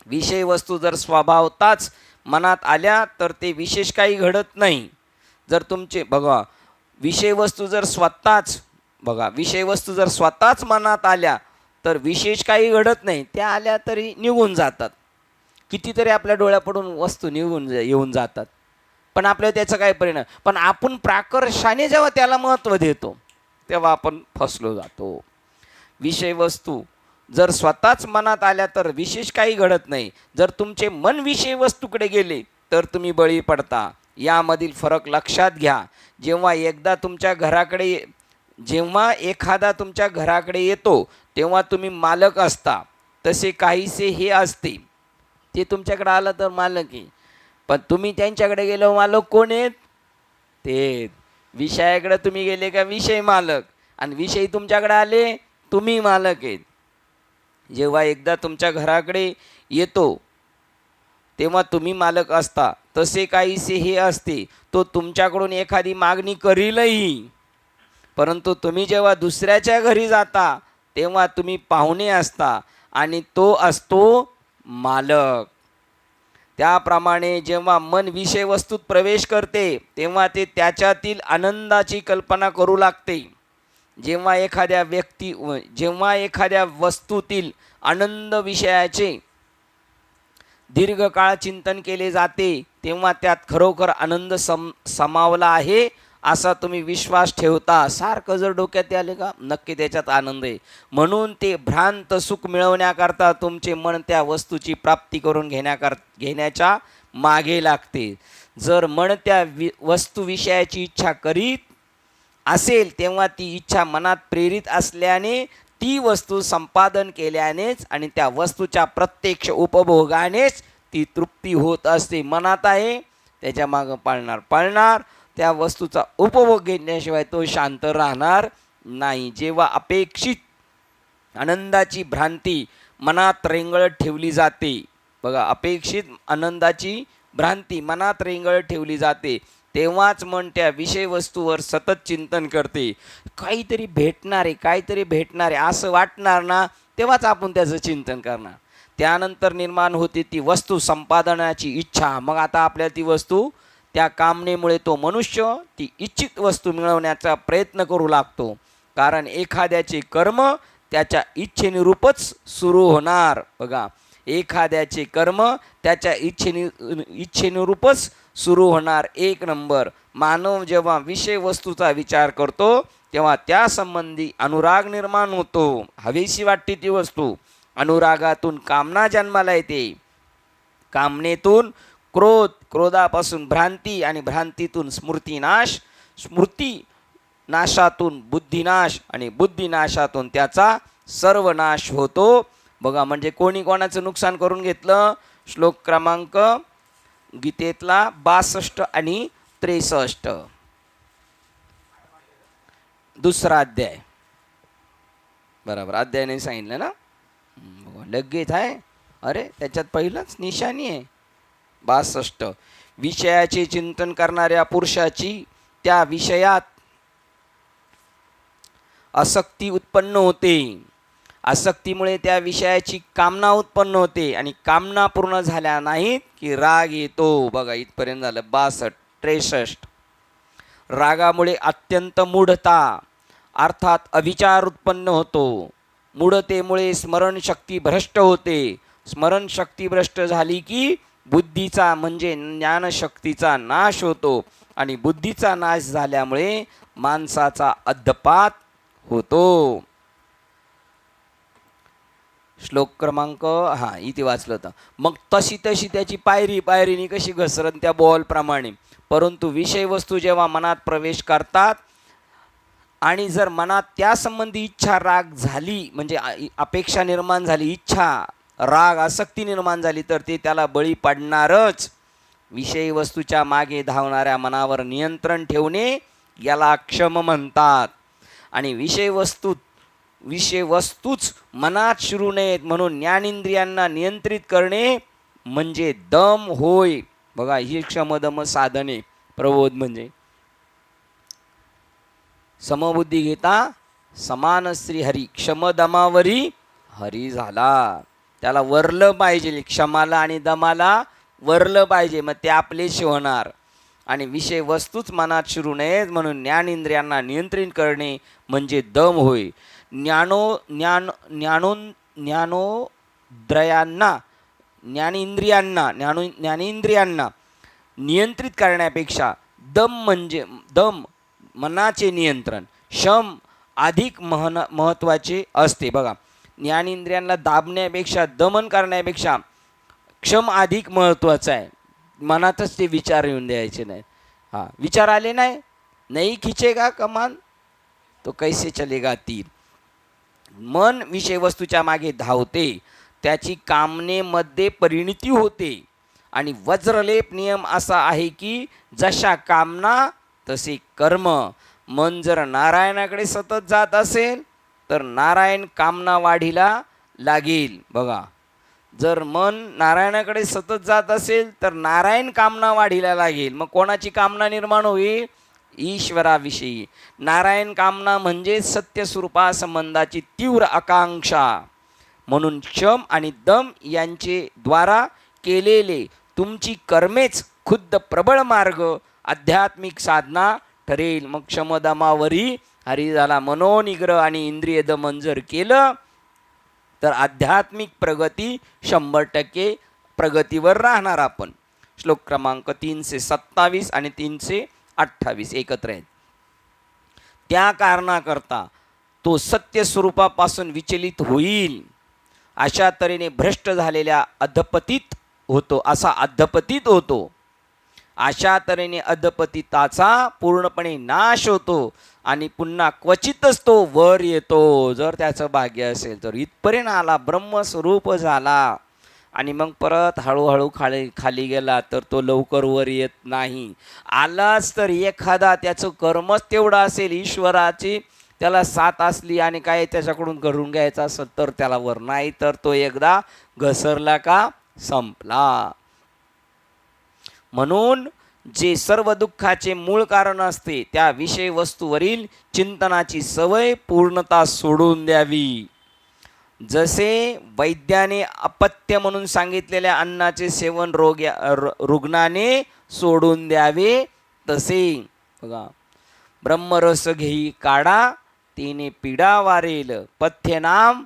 [SPEAKER 1] विषय वस्तू जर स्वभावताच मनात आल्या तर ते विशेष काही घडत नाही. जर तुमचे विषय वस्तू जर स्वतःच मनात आल्या तर विशेष काही घडत नाही. त्या आल्या तरी निघून जातात. कितीतरी आपल्या डोळ्यापडून वस्तू येऊन जातात, पण आपल्याला त्याचा काही परिणाम. पण आपण प्राकर्षाने जेव्हा त्याला महत्त्व देतो तेव्हा आपण फसलो जातो. विषय वस्तू जर स्वतःच मनात आल्या तर विशेष काही घडत नाही. जर तुमचे मन विषय वस्तूकडे गेले तर तुम्ही बळी पडता. यामधील फरक लक्षात घ्या. जेव्हा एखादा तुमच्या घराकडे येतो तेव्हा तुम्ही मालक असता. तसे काहीसे हे असते, ते तुमच्याकडे आलं तर मालक आहे, पण तुम्ही त्यांच्याकडे गेलो मालक कोण आहेत? ते विषयाकडे तुम्ही गेले का विषय मालक, आणि विषय तुमच्याकडे आले तुम्ही मालक आहेत. जेव्हा एकदा तुमच्या घराकडे येतो तेव्हा तुम्ही मालक असता. तसे काहीसे हे असते, तो तुमच्याकडून एखादी मागणी करीलही, परंतु तुम्ही जेव्हा दुसऱ्याच्या घरी जाता तेव्हा तुम्ही पाहुणे असता आणि तो असतो मालक. त्याप्रमाणे जेव्हा मन विषय वस्तूत प्रवेश करते तेव्हा ते त्याच्यातील आनंदाची कल्पना करू लागते. जेव्हा एखाद्या वस्तूतील आनंद विषयाचे दीर्घकाळ चिंतन केले जाते तेव्हा त्यात खरोखर आनंद समावला आहे असा तुम्ही विश्वास ठेवता. सारखं जर डोक्यात आले का नक्की त्याच्यात आनंद आहे, म्हणून ते भ्रांत सुख मिळवण्याकरता तुमचे मन त्या वस्तूची प्राप्ती करून घेण्याच्या मागे लागते. जर मन त्या वस्तू विषयाची इच्छा करीत असेल तेव्हा ती इच्छा मनात प्रेरित असल्याने ती वस्तू संपादन केल्यानेच आणि त्या वस्तूच्या प्रत्यक्ष उपभोगानेच ती तृप्ती होत असते. मनात आहे त्याच्या मागं पळणार त्या वस्तूचा उपभोग घेतल्याशिवाय तो शांत राहणार नाही. जेव्हा अपेक्षित आनंदाची भ्रांती मनात रेंगळत ठेवली जाते, बघा, अपेक्षित आनंदाची भ्रांती मनात रेंगळत ठेवली जाते तेव्हाच मन त्या विषय वस्तूवर सतत चिंतन करते. काहीतरी भेटणार आहे असं वाटणार ना, तेव्हाच आपण त्याचं चिंतन करणार. त्यानंतर निर्माण होते ती वस्तू संपादनाची इच्छा. मग आता आपल्याला ती वस्तू, त्या कामनेमुळे तो मनुष्य ती इच्छित वस्तू मिळवण्याचा प्रयत्न करू लागतो. कारण एखाद्याचे कर्म त्याच्या इच्छेनुरूपच सुरू होणार. बघा, एखाद्याचे कर्म त्याच्या इच्छेनुरूपच सुरू होणार. एक नंबर, मानव जेव्हा विषय वस्तूचा विचार करतो तेव्हा त्यासंबंधी अनुराग निर्माण होतो. हवीशी वाटते ती वस्तू. अनुरागातून कामना जन्माला येते. कामनेतून क्रोध, क्रोधापासून भ्रांती आणि भ्रांतीतून स्मृतिनाश, स्मृतिनाशातून बुद्धिनाश आणि बुद्धिनाशातून त्याचा सर्वनाश होतो. बघा, म्हणजे कोणी कोणाचं नुकसान करून घेतलं. श्लोक क्रमांक गीतेतला 62 आणि 63, दुसरा अध्याय. बरोबर, अध्याय नाही सांगितलं ना, लगेच आहे. अरे त्याच्यात पहिलंच निशाणी आहे. 62, विषयाचे चिंतन करणाऱ्या पुरुषाची त्या विषयात आसक्ती उत्पन्न होते. आसक्तीमुळे त्या विषयाची कामना उत्पन्न होते आणि कामना पूर्ण झाल्या नाहीत की राग येतो. बघा, इथपर्यंत झालं. 62, 63, रागामुळे अत्यंत मूढता अर्थात अविचार उत्पन्न होतो. मूढतेमुळे स्मरणशक्ती भ्रष्ट होते. स्मरणशक्ती भ्रष्ट झाली की बुद्धीचा म्हणजे ज्ञानशक्तीचा नाश होतो आणि बुद्धीचा नाश झाल्यामुळे माणसाचा अधपात होतो. श्लोक क्रमांक इथे वाचलं होतं. मग तशी त्याची पायरीने कशी घसरण त्या बॉलप्रमाणे. परंतु विषय वस्तू जेव्हा मनात प्रवेश करतात आणि जर मनात त्यासंबंधी इच्छा राग झाली, म्हणजे अपेक्षा निर्माण झाली, इच्छा राग आसक्ती निर्माण झाली, तर ते त्याला बळी पडणारच. विषय वस्तूच्या मागे धावणाऱ्या मनावर नियंत्रण ठेवणे याला क्षम म्हणतात. आणि विषय वस्तूच मनात शिरू नयेत म्हणून ज्ञानेंद्रियांना नियंत्रित करणे म्हणजे दम होय. बघा, ही क्षमदम साधने. प्रबोध म्हणजे समबुद्धी घेता समान श्री हरी, क्षमदमावरी हरी झाला. त्याला वरलं पाहिजे, क्षमाला आणि दमाला वरलं पाहिजे, मग ते आपलेशी होणार. आणि विषय वस्तूच मनात शिरू नयेत म्हणून ज्ञानेंद्रियांना नियंत्रित करणे म्हणजे दम होय. ज्ञानेंद्रियांना नियंत्रित करण्यापेक्षा दम मनाचे नियंत्रण, शम अधिक महत्त्वाचे असते. बघा, ज्ञानेंद्रियांना दाबण्यापेक्षा, दमन करण्यापेक्षा क्षम अधिक महत्त्वाचा आहे. मनातच ते विचार येऊन द्यायचे नाही. विचार आले नाही खिचेगा कमान तो कैसे चलेगा तीर. मन विषय वस्तूच्या मागे धावते, त्याची कामनेमध्ये परिणती होते. आणि वज्रलेप नियम असा आहे की जशा कामना तसे कर्म. मन जर नारायणाकडे सतत जात असेल तर नारायण कामना वाढीला लागेल. बघा, जर मन नारायणाकडे सतत जात असेल तर नारायण कामना वाढीला लागेल. मग कोणाची कामना निर्माण होईल? ईश्वराविषयी. नारायण कामना म्हणजे सत्यस्वरूपा संबंधाची तीव्र आकांक्षा. म्हणून शम आणि दम यांचे द्वारा केलेले तुमची कर्मेच खुद्द प्रबळ मार्ग आध्यात्मिक साधना ठरेल. मग क्षमदमावरी हरी झाला. मनोनिग्रह आणि इंद्रिय दमन जर केलं तर आध्यात्मिक प्रगती 100% प्रगतीवर राहणार आपण. श्लोक क्रमांक 327 आणि 328 एकत्र आहेत. त्या कारणाकरता तो सत्य स्वरूपापासून विचलित होईल. अशा तऱ्हेने भ्रष्ट झालेल्या अधपतीत होतो. अशा तऱ्हेने अधपतिताचा पूर्णपणे नाश होतो आणि पुन्हा क्वचितच तो वर येतो, जर त्याचं भाग्य असेल तर. इथपर्यंत आला, ब्रह्मस्वरूप झाला आणि मग परत हळूहळू खाली गेला तर तो लवकर वर येत नाही. आलाच तर एखादा त्याचं कर्मच तेवढं असेल, ईश्वराची त्याला साथ असली आणि काय त्याच्याकडून घडून घ्यायचं असेल तर त्याला वर, नाही तर तो एकदा घसरला का संपला. म्हणून जे सर्व दुःखाचे मूळ कारण असते त्या विषय वस्तूवरील चिंतनाची सवय पूर्णतः सोडून द्यावी. जसे वैद्याने अपत्य म्हणून सांगितलेल्या अन्नाचे सेवन रुग्णाने सोडून द्यावे, तसे बघा, ब्रह्मरस घेई काढा तिने पीडा वारेल, पथ्य नाम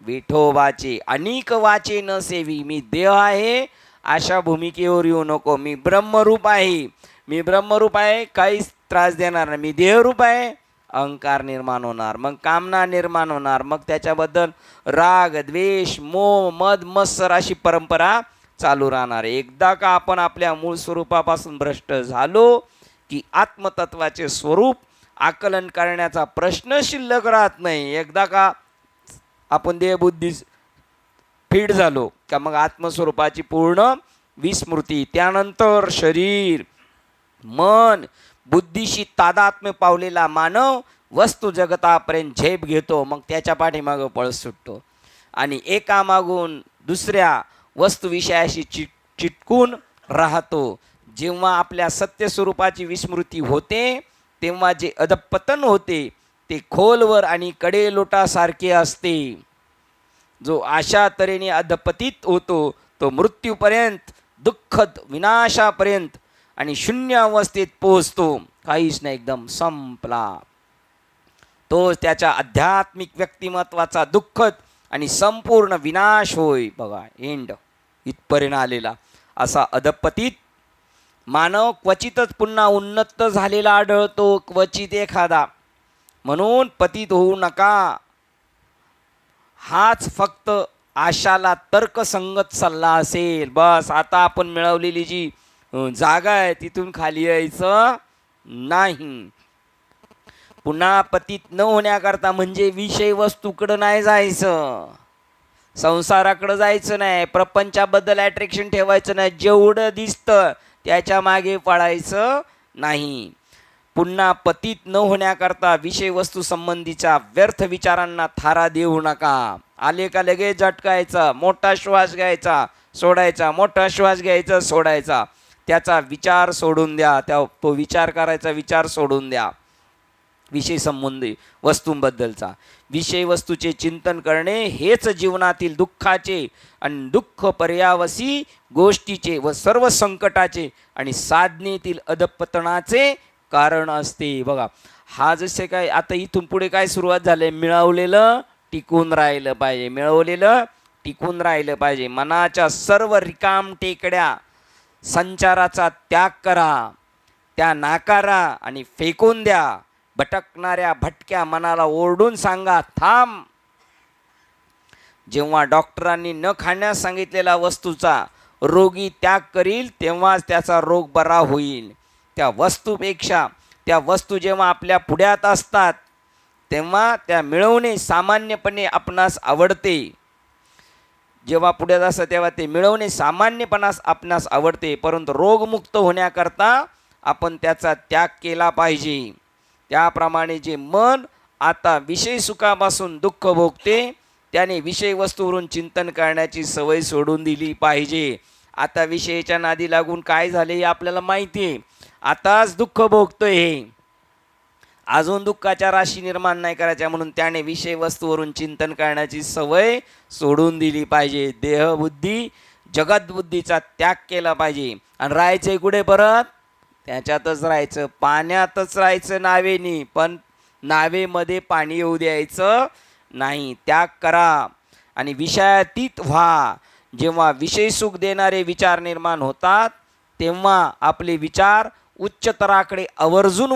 [SPEAKER 1] विठोबाचे अनेक वाचे न सेवी. मी देह आहे अशा भूमिकेवर येऊ नको. मी ब्रह्मरूप आहे, मी ब्रह्मरूप आहे, काहीच त्रास देणार नाही. मी देहरूप आहे, अहंकार निर्माण होणार, मग कामना निर्माण होणार, मग त्याच्याबद्दल राग द्वेष मोह मद मत्सर अशी परंपरा चालू राहणार. एकदा का आपण आपल्या मूळ स्वरूपापासून भ्रष्ट झालो की आत्मतत्वाचे स्वरूप आकलन करण्याचा प्रश्न शिल्लक राहत नाही. एकदा का आपण देहबुद्धी फीट झालो का मग आत्मस्वरूपाची पूर्ण विस्मृती. त्यानंतर शरीर मन बुद्धीशी तादात्म्य पावलेला मानव वस्तू जगतापर्यंत झेप घेतो, मग त्याच्या पाठीमागं पळस सुटतो आणि एकामागून दुसऱ्या वस्तुविषयाशी चिटकून राहतो. जेव्हा आपल्या सत्यस्वरूपाची विस्मृती होते तेव्हा जे अधपतन होते ते खोलवर आणि कडेलोटासारखे असते. जो अशा तऱ्हेने अधपतित होतो तो मृत्यूपर्यंत, दुःखद विनाशापर्यंत आणि शून्य अवस्थेत पोहोचतो. काहीच नाही, एकदम संपला. तो त्याच्या आध्यात्मिक व्यक्तिमत्वाचा दुःखद आणि संपूर्ण विनाश होय. बघा, एंड इथपर्यंत आलेला असा अधपतित मानव क्वचितच पुन्हा उन्नत झालेला आढळतो, क्वचित एखादा. म्हणून पतित होऊ नका. हाच फक्त आशाला तर्कसंगत सल्ला असेल. बस, आता आपण मिळवलेली जी जागा आहे तिथून खाली यायचं नाही. पुन्हा पतित न होण्याकरता म्हणजे विषय वस्तूकडं नाही जायचं, संसाराकडं जायचं नाही, प्रपंचाबद्दल अट्रॅक्शन ठेवायचं नाही, जेवढं दिसतं त्याच्या मागे पळायचं नाही. पुन्हा पतित न होण्याकरता विषय वस्तू संबंधीच्या व्यर्थ विचारांना थारा देऊ नका. आले का लगेच झटकायचा, मोठा श्वास घ्यायचा सोडायचा, मोठा श्वास घ्यायचा सोडायचा. त्याचा विचार सोडून द्या, तो विचार करायचा विचार सोडून द्या. विषय संबंधी वस्तूंबद्दलचा विषय वस्तूचे चिंतन करणे हेच जीवनातील दुःखाचे आणि दुःख पर्यावसी गोष्टीचे व सर्व संकटाचे आणि साधनेतील अधपतनाचे कारण असते. बघा, हा जसे काय आता इथून पुढे काय सुरुवात झाली, मिळवलेलं टिकून राहिलं पाहिजे, मिळवलेलं टिकून राहिलं पाहिजे. मनाच्या सर्व रिकाम टेकड्या संचाराचा त्याग करा, त्या नाकारा आणि फेकून द्या. भटकणाऱ्या भटक्या मनाला ओरडून सांगा, थांब. जेव्हा डॉक्टरांनी न खाण्यास सांगितलेल्या वस्तूचा रोगी त्याग करील तेव्हाच त्याचा रोग बरा होईल. त्या वस्तूपेक्षा त्या वस्तू जेव्हा आपल्या पुढ्यात असतात तेव्हा त्या मिळवणे सामान्यपणे आपणास आवडते. जेव्हा पुढ्यात असतं तेव्हा ते मिळवणे सामान्यपणास आपणास आवडते, परंतु रोगमुक्त होण्याकरता आपण त्याचा त्याग केला पाहिजे. त्याप्रमाणे जे मन आता विषय सुखापासून दुःख भोगते त्याने विषय वस्तूवरून चिंतन करण्याची सवय सोडून दिली पाहिजे. आता विषयाच्या नादी लागून काय झाले हे आपल्याला माहिती आहे. आताच दुःख भोगतोय हे, अजून दुःखाच्या राशी निर्माण नाही करायच्या, म्हणून त्याने विषय वस्तूवरून चिंतन करण्याची सवय सोडून दिली पाहिजे. देहबुद्धी जगतबुद्धीचा त्याग केला पाहिजे. आणि राहायचंय कुठे परत? त्याच्यातच राहायचं, पाण्यातच राहायचं नावेनी, पण नावेमध्ये पाणी येऊ द्यायचं नाही. त्याग करा आणि विषयातीत व्हा. जेव्हा विषय सुख देणारे विचार निर्माण होतात तेव्हा आपले विचार उच्चतराकडे आवर्जून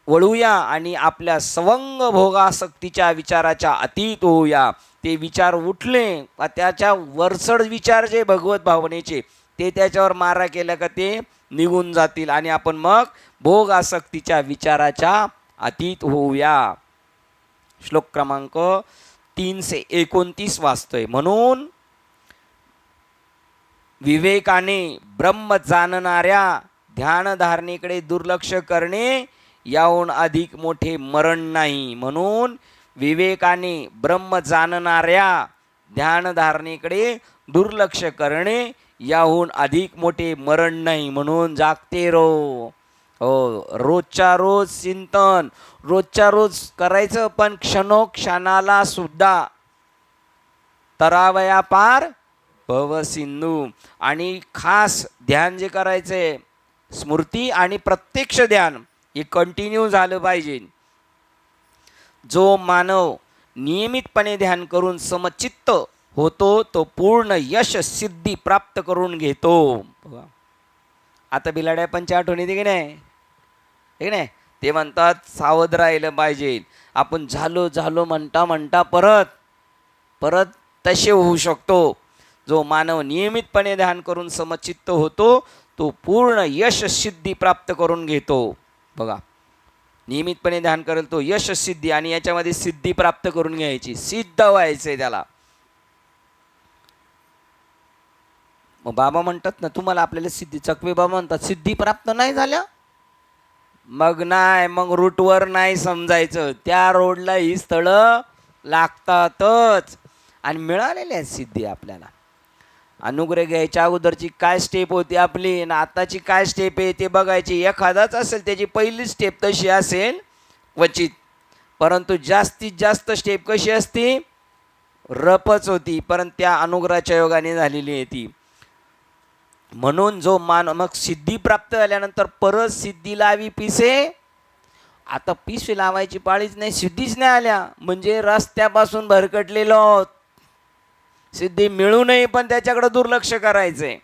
[SPEAKER 1] वळूया आणि आपल्या सवंग भोगासक्तीच्या विचाराच्या अतीत होऊया. ते विचार उठले त्याच्या वरचढ विचार जे भगवत भावनेचे ते त्याच्यावर मारा केला का ते निघून जातील आणि आपण मग भोग आसक्तीच्या विचाराच्या अतीत होऊया. श्लोक क्रमांक 329 वाचतोय. म्हणून विवेकाने ब्रह्म जाणणाऱ्या ध्यानधारणेकडे दुर्लक्ष करणे याहून अधिक मोठे मरण नाही. म्हणून विवेकाने ब्रह्म जाणणाऱ्या ध्यानधारणेकडे दुर्लक्ष करणे याहून अधिक मोठे मरण नाही. म्हणून जागते रो हो, रोजच्या रोज चिंतन रोजच्या रोज करायचं, पण क्षणोक्षणाला सुद्धा तरावया पार भव सिंधू. आणि खास ध्यान जे करायचंय स्मृती आणि प्रत्यक्ष ध्यान हे कंटिन्यू झालं पाहिजे. जो मानव नियमितपणे ध्यान करून समचित्त होतो तो पूर्ण यश सिद्धी प्राप्त करून घेतो. आता बिलाड्या पंच आठवण येते की नाही, ठीक नाही? ते म्हणतात सावध राहिलं पाहिजे. आपण झालो म्हणता म्हणता परत तसे होऊ शकतो. जो मानव नियमितपणे ध्यान करून समचित्त होतो तो पूर्ण यश सिद्धी प्राप्त करून घेतो. बघा, नियमितपणे ध्यान करेल तो यश सिद्धी, आणि याच्यामध्ये सिद्धी प्राप्त करून घ्यायची, सिद्ध व्हायचंय त्याला. मग बाबा म्हणतात ना, तुम्हाला आपल्याला सिद्धी, चकवे बाबा म्हणतात सिद्धी प्राप्त नाही झाल्या, मग रूटवर नाही समजायचं. त्या रोडला ही स्थळं लागतातच आणि मिळालेली आहे सिद्धी आपल्याला. अनुग्रह घ्यायच्या अगोदरची काय स्टेप होती आपली आणि आताची काय स्टेप आहे ते बघायची. एखादाच असेल त्याची पहिली स्टेप तशी असेल क्वचित, परंतु जास्तीत जास्त स्टेप कशी असती, रपच होती, परंतु त्या अनुग्रहाच्या योगाने झालेली आहे ती. म्हणून जो मग सिद्धी प्राप्त झाल्यानंतर परत सिद्धी लावी पिसे. आता पिसे लावायची पाळीच नाही, सिद्धीच नाही आल्या म्हणजे रस्त्यापासून भरकटलेलो, सिद्धी मिळू नये पण त्याच्याकडे दुर्लक्ष करायचंय.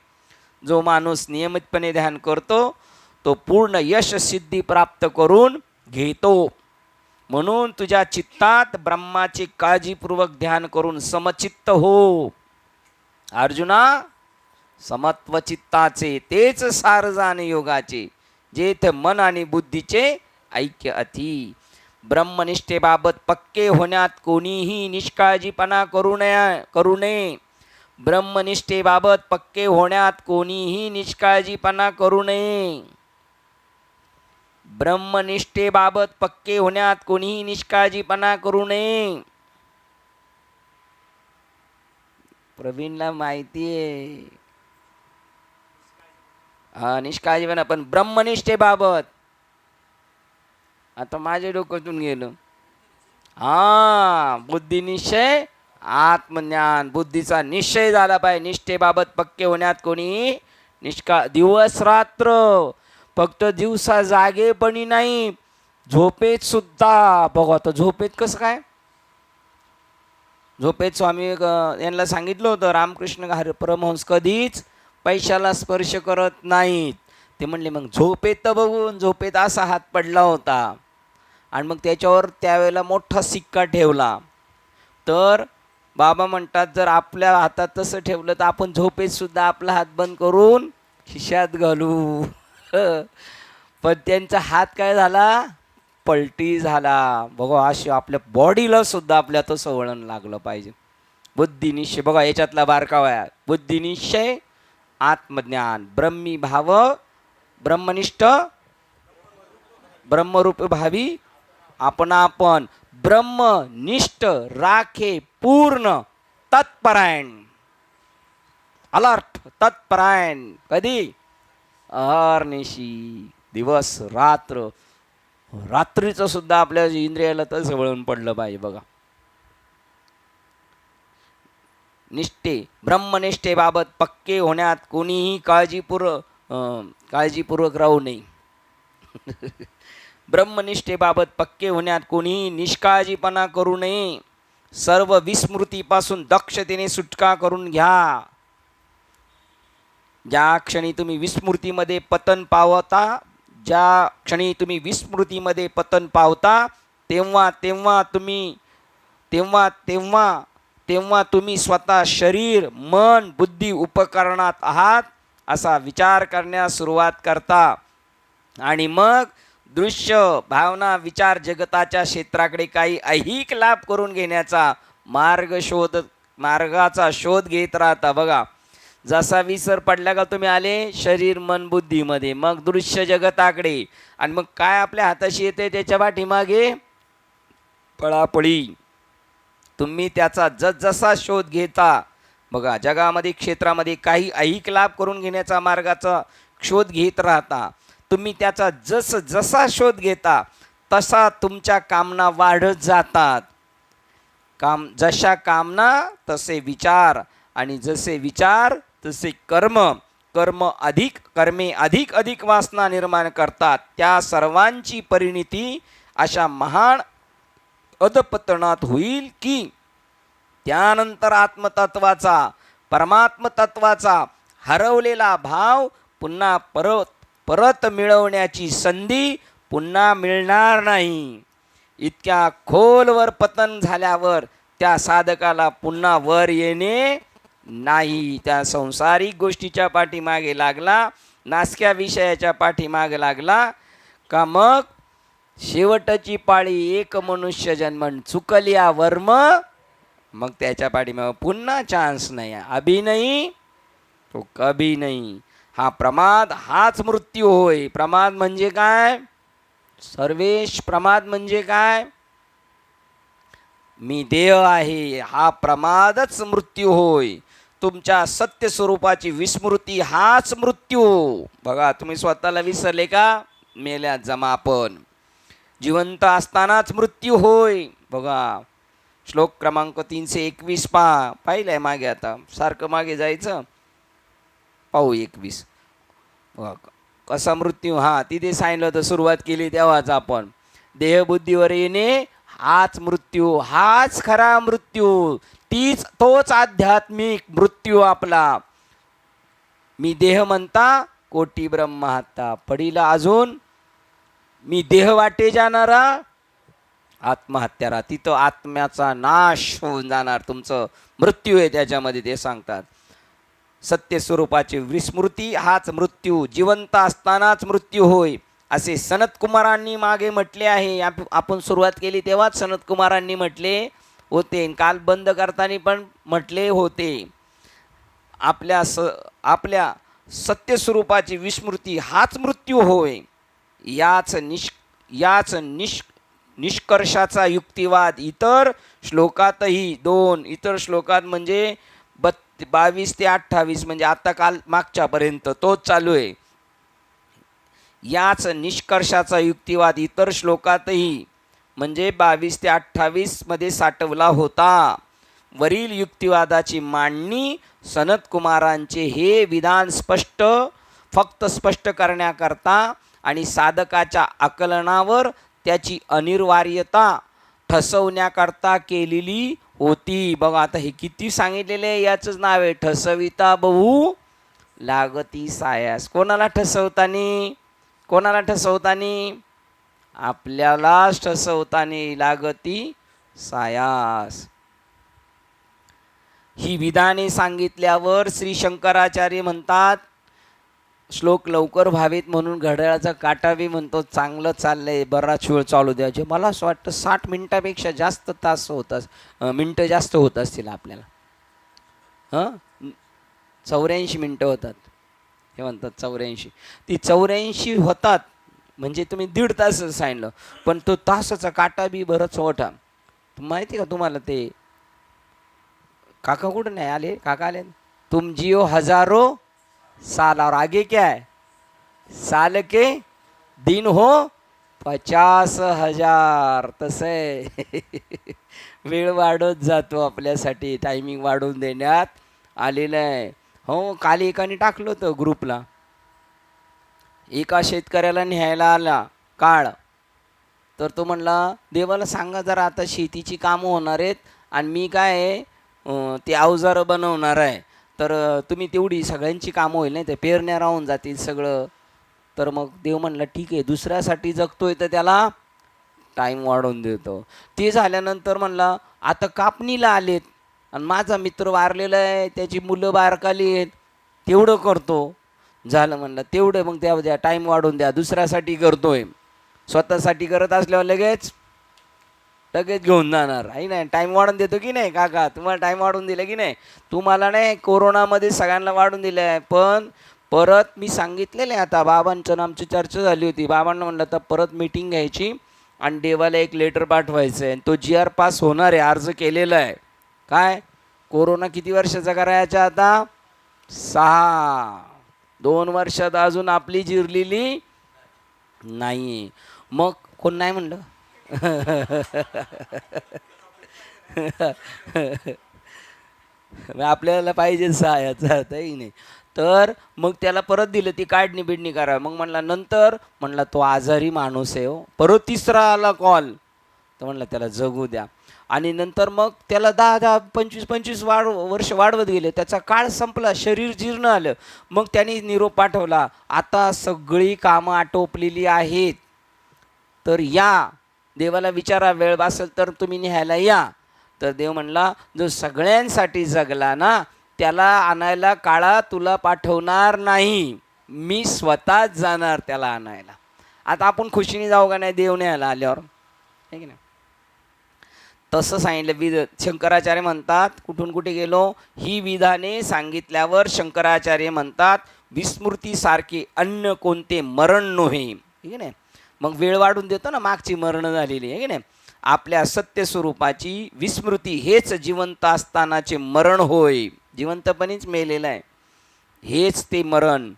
[SPEAKER 1] जो माणूस नियमितपणे ध्यान करतो तो पूर्ण यश सिद्धी प्राप्त करून घेतो. म्हणून तुझ्या चित्तात ब्रह्माचे काळजीपूर्वक ध्यान करून समचित्त हो. अर्जुना, समत्व चित्ताचे तेच सार जाण योगाचे, जेथे मन आणि बुद्धीचे ऐक्य अति. ब्रह्मनिष्ठेबाबत पक्के होण्यात कोणीही निष्काळजीपणा करू नये. ब्रह्मनिष्ठेबाबत पक्के होण्यात कोणीही निष्काळजीपणा करू नये. ब्रह्मनिष्ठेबाबत पक्के होण्यात कोणीही निष्काळजीपणा करू नये. प्रवीणला माहिती आहे हा निष्काळजीपणा, पण ब्रह्मनिष्ठेबाबत आता माझ्या डोक्यातून गेलं. बुद्धिनिश्चय आत्मज्ञान, बुद्धीचा निश्चय झाला पाहिजे. निष्ठेबाबत पक्के होण्यात कोणी दिवस रात्र, फक्त दिवसा जागेपणी नाही, झोपेत सुद्धा. बघा आता झोपेत कसं काय, झोपेत स्वामी यांना सांगितलं होतं रामकृष्ण परमहंस कधीच पैशाला स्पर्श करत नाहीत. ते म्हणले मग झोपेत तर बघून, झोपेत असा हात पडला होता आणि मग त्याच्यावर त्यावेळेला मोठा सिक्का ठेवला. तर बाबा म्हणतात जर आपल्या हातात तसं ठेवलं तर आपण झोपेत सुद्धा आपला हात बंद करून खिशात घालू. पण त्यांचा हात काय झाला, पलटी झाला. बघा अशी आपल्या बॉडीला सुद्धा आपल्या तसं वळण लागलं पाहिजे. बुद्धिनिश्चय, बघा याच्यातला बारकावा, बुद्धिनिश्चय आत्मज्ञान, ब्रह्मी भाव, ब्रह्मनिष्ठ ब्रह्मरूप भावी आपण ब्रह्मनिष्ठ राखे पूर्ण तत्परायण, अलर्ट तत्परायण. कधी, अहर्निशी, दिवस रात्र, रात्रीचं सुद्धा आपल्या इंद्रियाला तसं वळून पडलं पाहिजे. बघा निष्ठे, ब्रह्मनिष्ठेबाबत पक्के होण्यात कोणीही काळजीपूर्वक राहू नये. ब्रह्मनिष्ठेबाबत पक्के होण्यात कोणीही निष्काळजीपणा करू नये. सर्व विस्मृतीपासून दक्षतेने सुटका करून घ्या. ज्या क्षणी तुम्ही विस्मृतीमध्ये पतन पावता, तेव्हा तुम्ही स्वतः शरीर, मन, बुद्धी उपकरणात आहात असा विचार करण्यास सुरुवात करता आणि मग दृश्य भावना विचार जगताच्या क्षेत्राकडे काही ऐहिक लाभ करून घेण्याचा मार्गाचा शोध घेत राहता. बघा, जसा विसर पडला का तुम्ही आले शरीर मन बुद्धीमध्ये, मग दृश्य जगताकडे, आणि मग काय आपल्या हाताशी येते त्याच्या पाठीमागे पळापळी. तुम्ही त्याचा जसजसा शोध घेता, बघा जगामध्ये क्षेत्रामध्ये काही ऐहिक लाभ करून घेण्याचा मार्गाचा शोध घेत राहता. तुम्ही त्याचा जसा शोध घेता तसा तुमच्या कामना वाढत जातात. जशा कामना तसे विचार, आणि जसे विचार तसे कर्मे अधिक वासना निर्माण करतात. त्या सर्वांची परिणिती अशा महान अधपतनात होईल की त्यानंतर आत्मतत्वाचा परमात्मतत्वाचा हरवलेला भाव पुन्हा परत मिळवण्याची संधी पुन्हा मिळणार नाही. इतक्या खोलवर पतन झाल्यावर त्या साधकाला पुन्हा वर येणे नाही. त्या संसारिक गोष्टीच्या पाठीमागे लागला, नासक्या विषयाच्या पाठीमागे लागला का मग शेवटची पाळी एक मनुष्य जन्मन चुकल्या वर्म, मग त्याच्या पाठीमागे पुन्हा चान्स नाही. अभी नाही तो कभी नाही. हा प्रमाद हाच मृत्यू होय. प्रमाद म्हणजे काय? सर्वेश प्रमाद म्हणजे काय? मी देह आहे, हा प्रमादच मृत्यू होय. तुमच्या सत्य स्वरूपाची विस्मृती हाच मृत्यू. बघा, तुम्ही स्वतःला विसरले का? मेल्या जमापण. जिवंत असतानाच मृत्यू होय. बघा, श्लोक क्रमांक 321 पाहिलंय मागे, आता सारखं मागे जायचं, पाहू 21. कसा मृत्यू, हा तिथे सांगितलं होतं, सुरुवात केली तेव्हाच आपण. देहबुद्धीवर येणे हाच मृत्यू, हाच खरा मृत्यू, तोच आध्यात्मिक मृत्यू आपला. मी देह म्हणता कोटी ब्रह्म हाता पडीला, अजून मी देह वाटे जाणारा आत्महत्यारा. तिथं आत्म्याचा नाश होऊन जाणार, तुमचं मृत्यू आहे त्याच्यामध्ये, ते सांगतात. सत्य स्वरूपाची विस्मृती हाच मृत्यू, जिवंत असतानाच मृत्यू होय, असे सनत कुमारांनी मागे म्हटले आहे. आपण सुरुवात केली तेव्हाच सनत कुमारांनी म्हटले होते, काल बंद करताना पण म्हटले होते. आपल्या सत्य स्वरूपाची विस्मृती हाच मृत्यू होय. याच निष्कर्षाचा युक्तिवाद इतर श्लोकातही, 2 इतर श्लोकात म्हणजे 22 ते 28, म्हणजे आता काल मागच्यापर्यंत तोच चालू आहे. याच निष्कर्षाचा युक्तिवाद इतर श्लोकातही म्हणजे 22 ते 28 मध्ये साठवला होता. वरील युक्तिवादाची मांडणी सनत कुमारांचे हे विधान फक्त स्पष्ट करण्याकरता आणि साधकाच्या आकलनावर त्याची अनिवार्यता ठसवण्याकरता केलेली होती. बघा, आता हे किती सांगितलेले, याचंच नाव आहे ठसविता बहु लागती सायास. कोणाला ठसवतानी आपल्यालाच ठसवतानी लागती सायास. ही विधाने सांगितल्यावर श्री शंकराचार्य म्हणतात, श्लोक लवकर व्हावेत म्हणून घड्याळाचा काटा बी म्हणतो चांगलं चाललंय, बराच वेळ चालू द्यायचे. मला असं वाटतं 60 मिनिटापेक्षा जास्त तास मिनटं जास्त होत असतील आपल्याला. 84 मिनटं होतात, हे म्हणतात 84. ती 84 होतात म्हणजे तुम्ही 1.5 तास सांगितलं, पण तो तासाचा काटा बी बरंच मोठा. माहिती का तुम्हाला? ते काका कुठं नाही आले? काका आले. तुम जियो हजारो साल और आगे क्या है, साल के दिन हो 50,000. तसं वेळ वाढत जातो आपल्यासाठी, टायमिंग वाढवून देण्यात आलेलं आहे. हो, काल एकाने टाकलं होतं ग्रुपला, एका शेतकऱ्याला न्यायला आला काळ, तर तो म्हणला देवाला सांगा जरा आता शेतीची कामं होणार आहेत आणि मी काय ते अवजारं बनवणार आहे, तर तुम्ही तेवढी सगळ्यांची कामं होईल, नाही तर पेरण्या राहून जातील सगळं. तर मग देव म्हणला ठीक आहे, दुसऱ्यासाठी जगतोय तर त्याला टाईम वाढवून देतो. ते झाल्यानंतर म्हणला आता कापणीला आलेत आणि माझा मित्र वारलेला आहे, त्याची मुलं बारकाली आहेत, तेवढं करतो. झालं म्हणलं तेवढं, मग द्या टाईम वाढून द्या, दुसऱ्यासाठी करतोय, स्वतःसाठी करत असल्यावर लगेच घेऊन जाणार आहे नाही. टाईम वाढून देतो की नाही काका, तुम्हाला टाईम वाढून दिला की नाही? तुम्हाला नाही, कोरोनामध्ये सगळ्यांना वाढून दिलं आहे, पण परत मी सांगितलेलं आहे, आता बाबांचं आमची चर्चा झाली होती, बाबांना म्हणलं तर परत मीटिंग घ्यायची आणि देवाला एक लेटर पाठवायचं आहे, तो GR पास होणार आहे, अर्ज केलेला आहे. काय कोरोना किती वर्षाचा करायचा आता? 6. 2 वर्षात अजून आपली जिरलेली नाही. मग कोण नाही म्हणलं? आपल्याला पाहिजे 6, याचा अर्थही नाही. तर मग त्याला परत दिलं, ती काढणी बिडणी करा. मग म्हणला नंतर, म्हणला तो आजारी माणूस आहे हो. परत तिसरा आला कॉल, तर म्हणलं त्याला जगू द्या. आणि नंतर मग त्याला 10-10, 25-25 वर्ष वाढवत गेले, त्याचा काळ संपला, शरीर जीर्ण आलं. मग त्यांनी निरोप पाठवला, आता सगळी कामं आटोपलेली आहेत, तर या, देवाला विचारा वेळ असेल तर तुम्ही न्यायला या. तर देव म्हणला, जो सगळ्यांसाठी जगला ना, त्याला आणायला काळा तुला पाठवणार नाही, मी स्वतःच जाणार त्याला आणायला. आता आपण खुशीने जाऊ का नाही देव न्यायला आल्यावर, आहे की नाही? तसं सांगितलं. शंकराचार्य म्हणतात, कुठून कुठे गेलो, ही विधाने सांगितल्यावर शंकराचार्य म्हणतात, विस्मृतीसारखे अन्य कोणते मरण नव्हे. ठीक आहे नाही? मग वेळ वाढून देतो ना, मागची मरण झालेली आहे की नाही. आपल्या सत्य स्वरूपाची विस्मृती हेच जिवंत असतानाचे मरण होय. जिवंतपणीच मेलेलं आहे, हेच ते मरण.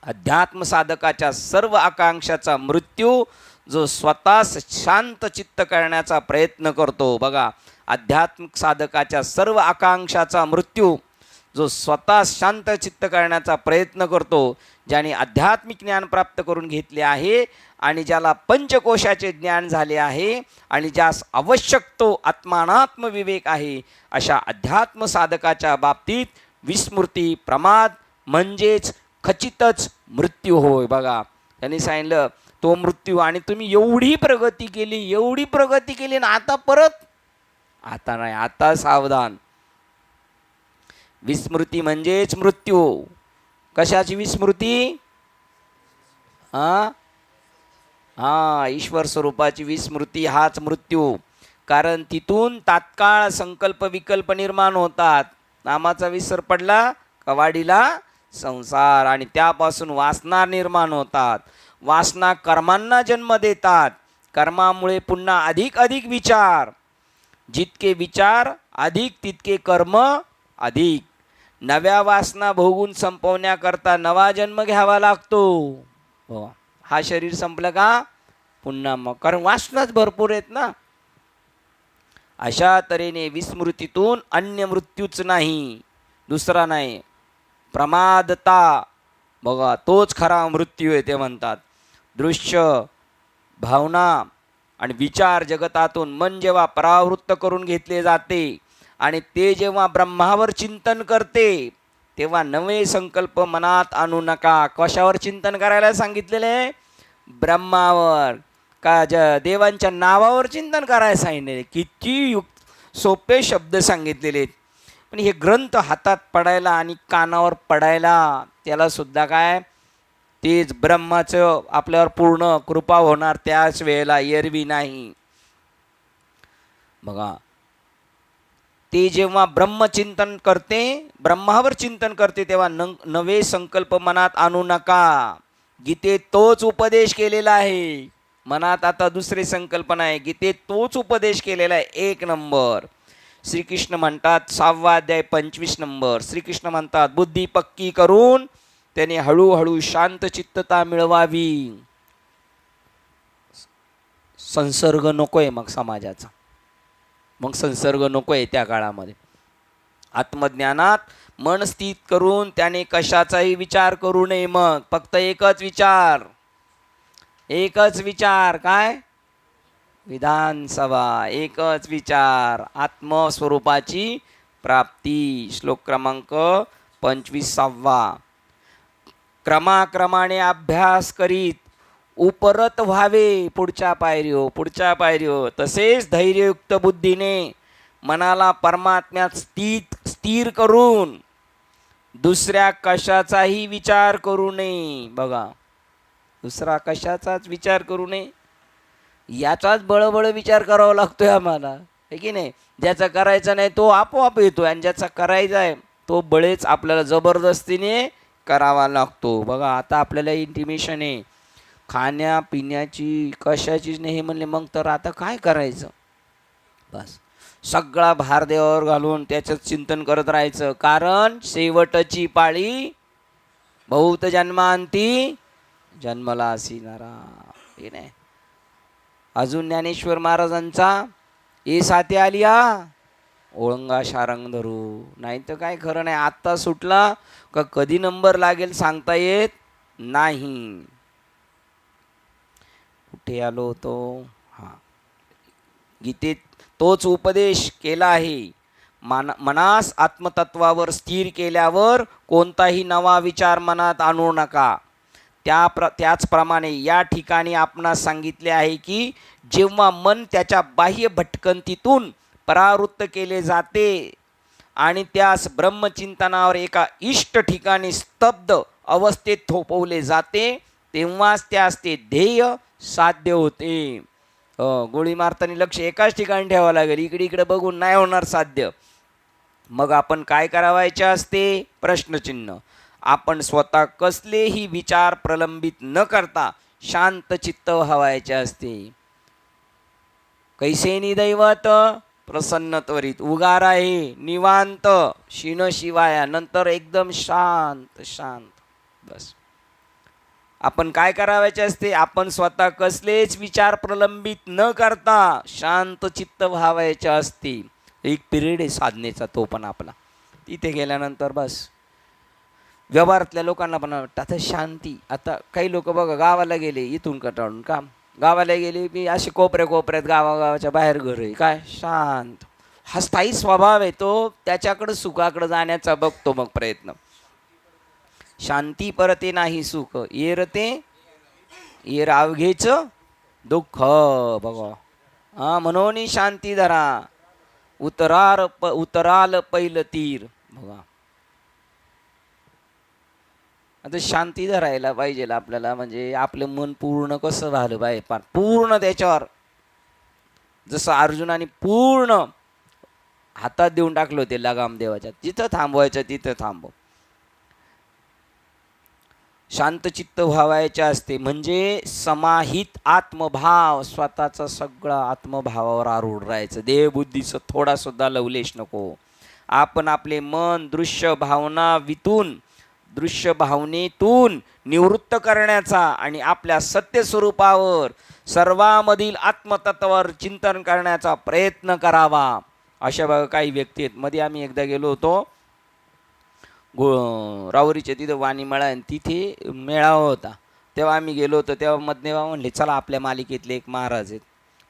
[SPEAKER 1] अध्यात्म साधकाच्या सर्व आकांक्षाचा मृत्यू जो स्वतः शांत चित्त करण्याचा प्रयत्न करतो. बघा, आध्यात्मिक साधकाच्या सर्व आकांक्षाचा मृत्यू जो स्वतः शांत चित्त करण्याचा प्रयत्न करतो, ज्याने आध्यात्मिक ज्ञान प्राप्त करून घेतले आहे आणि ज्याला पंचकोशाचे ज्ञान झाले आहे आणि ज्यास आवश्यक तो आत्मानात्म विवेक आहे, अशा अध्यात्म साधकाच्या बाबतीत विस्मृती, प्रमाद म्हणजेच खचितच मृत्यू होय. बघा, त्यांनी सांगितलं तो मृत्यू. आणि तुम्ही एवढी प्रगती केली ना, आता परत, आता नाही, आता सावधान. विस्मृती म्हणजेच मृत्यू. कशाची विस्मृती? ईश्वर स्वरूपाची विस्मृती, हाच मृत्यू. कारण तिथून तात्काळ संकल्प विकल्प निर्माण होतात. नामाचा विसर पडला कवाडीला संसार, आणि त्यापासून वासना निर्माण होतात. वासना कर्मांना जन्म देतात. कर्मामुळे पुन्हा अधिक अधिक विचार, जितके विचार अधिक तितके कर्म अधिक. नव्या वासना भोगून संपवण्याकरता नवा जन्म घ्यावा लागतो. हा शरीर संपलं का पुन्हा मग, कारण वासनाच भरपूर आहेत ना. अशा तऱ्हेने विस्मृतीतून अन्य मृत्यूच नाही, दुसरा नाही. प्रमादता, बघा, तोच खरा मृत्यू आहे. ते म्हणतात, दृश्य, भावना आणि विचार जगतातून मन जेव्हा परावृत्त करून घेतले जाते आणि ते जेव्हा ब्रह्मावर चिंतन करते, तेव्हा नवे संकल्प मनात आणू नका. कशावर चिंतन करायला सांगितलेले? ब्रह्मावर. का देवांच्या नावावर चिंतन करायला सांगितलेले. किती सोपे शब्द सांगितलेले. पण हे ग्रंथ हातात पडायला आणि कानावर पडायला, त्याला सुद्धा काय, तेच ब्रह्माचं आपल्यावर पूर्ण कृपा होणार, त्याच वेळेला एरवी नाही. बघा, ते जेव्हा ब्रह्मचिंतन करते, ब्रह्मावर चिंतन करते, तेव्हा नवे संकल्प मनात आणू नका. गीतेत तोच उपदेश केलेला आहे. मनात आता दुसरे संकल्प नाही, गीतेत तोच उपदेश केलेला आहे. 1 नंबर. श्रीकृष्ण म्हणतात, 6वा अध्याय 25 नंबर. श्रीकृष्ण म्हणतात, बुद्धी पक्की करून त्याने हळूहळू शांत चित्तता मिळवावी. संसर्ग नकोय मग समाजाचा, मग संसर्ग नकोय त्या काळामध्ये. आत्मज्ञानात मन स्थित करून त्याने कशाचाही विचार करू नये. मग फक्त एकच विचार, काय? विधानसभा. एकच विचार, आत्मस्वरूपाची प्राप्ती. श्लोक क्रमांक 25वा. क्रमाक्रमाने अभ्यास करीत उपरत व्हावे पुढच्या पायरीवर. तसेच धैर्ययुक्त बुद्धीने मनाला परमात्म्यात स्थिर करून दुसऱ्या कशाचाही विचार करू नये. बघा, दुसरा कशाचाच विचार करू नये, याचाच बळबळ विचार करावा लागतोय आम्हाला, आहे की नाही. ज्याचा करायचा नाही तो आपोआप येतो, आणि ज्याचा करायचा आहे तो बळेच आपल्याला जबरदस्तीने करावा लागतो. बघा, आता आपल्याला इंटिमेशन आहे खाण्यापिण्याची, कशाचीच नाही म्हणले, मग तर आता काय करायचं. बस सगळा भार देवावर घालून त्याचं चिंतन करत राहायचं, कारण शेवटची पाळी बहुत जन्मांती जन्मला असिनारा, हे नाही. अजून ज्ञानेश्वर महाराजांचा ए साथे आलिया ओळंगा शारंग धरू, नाही तर काय खरं नाही. आत्ता सुटला का कधी नंबर लागेल सांगता येत नाही. कुठे आलो होतो, हां, गीतेत तोच उपदेश केला आहे. मनास आत्मतत्वावर स्थिर केल्यावर कोणताही नवा विचार मनात आणू नका. त्याचप्रमाणे या ठिकाणी आपणास सांगितले आहे की जेव्हा मन त्याच्या बाह्य भटकंतीतून परावृत्त केले जाते आणि त्यास ब्रह्मचिंतनावर एका इष्ट ठिकाणी स्तब्ध अवस्थेत थोपवले जाते, तेव्हाच त्यास ते ध्येय साध्य होते. गोळी मारताना लक्ष एकाच ठिकाणी ठेवावं लागेल, इकडे इकडे बघून नाही होणार साध्य. मग आपण काय करावायचे असते, प्रश्नचिन्ह. आपण स्वतः कसलेही विचार प्रलंबित न करता शांत चित्त व्हावायचे असते. कैसे दैवत प्रसन्न त्वरित, उगार आहे निवांत शिन शिवाया, नंतर एकदम शांत शांत. बस आपण काय करावायचे असते, आपण स्वतः कसलेच विचार प्रलंबित न करता शांत चित्त व्हावायचे असते. एक पिरियड आहे साधनेचा, तो पण आपला. तिथे गेल्यानंतर बस व्यवहारातल्या लोकांना पण वाटतं आता शांती. आता काही लोक बघा गावाला गेले, इथून कटाळून काम गावाला गेले की असे कोपऱ्यात गावागावाच्या बाहेर घर आहे, काय शांत. हा स्थायी स्वभाव आहे तो, त्याच्याकडं सुखाकडं जाण्याचा बघतो मग प्रयत्न. शांती परते नाही सुख, येरते येर अवघेच दुःख. बघा, हा, म्हणून शांती धरा, उतराल पैल तीर. बघा, आता शांती धरायला पाहिजे आपल्याला, म्हणजे आपलं मन पूर्ण कसं झालं पाहिजे, पूर्ण त्याच्यावर. जसं अर्जुनाने पूर्ण हातात देऊन टाकलं होते लगाम देवाच्या, जिथं थांबवायचं तिथं थांबव. शांतचित्त व्हावायचे असते, म्हणजे समाहित आत्मभाव, स्वतःचा सगळा आत्मभावावर आरूढ राहायचं. देहबुद्धीचं थोडा सुद्धा लवलेश नको. आपण आपले मन दृश्य भावनेतून निवृत्त करण्याचा आणि आपल्या सत्य स्वरूपावर, सर्वांमधील आत्मतत्वावर चिंतन करण्याचा प्रयत्न करावा. अशा बघा काही व्यक्ती आहेत. मध्ये आम्ही एकदा गेलो होतो रावरीच्या तिथं वाणीमेळा, आणि तिथे मेळावा होता. तेव्हा आम्ही गेलो होतो, तेव्हा मधनेवा म्हणले चला आपल्या मालिकेतले एक महाराज आहेत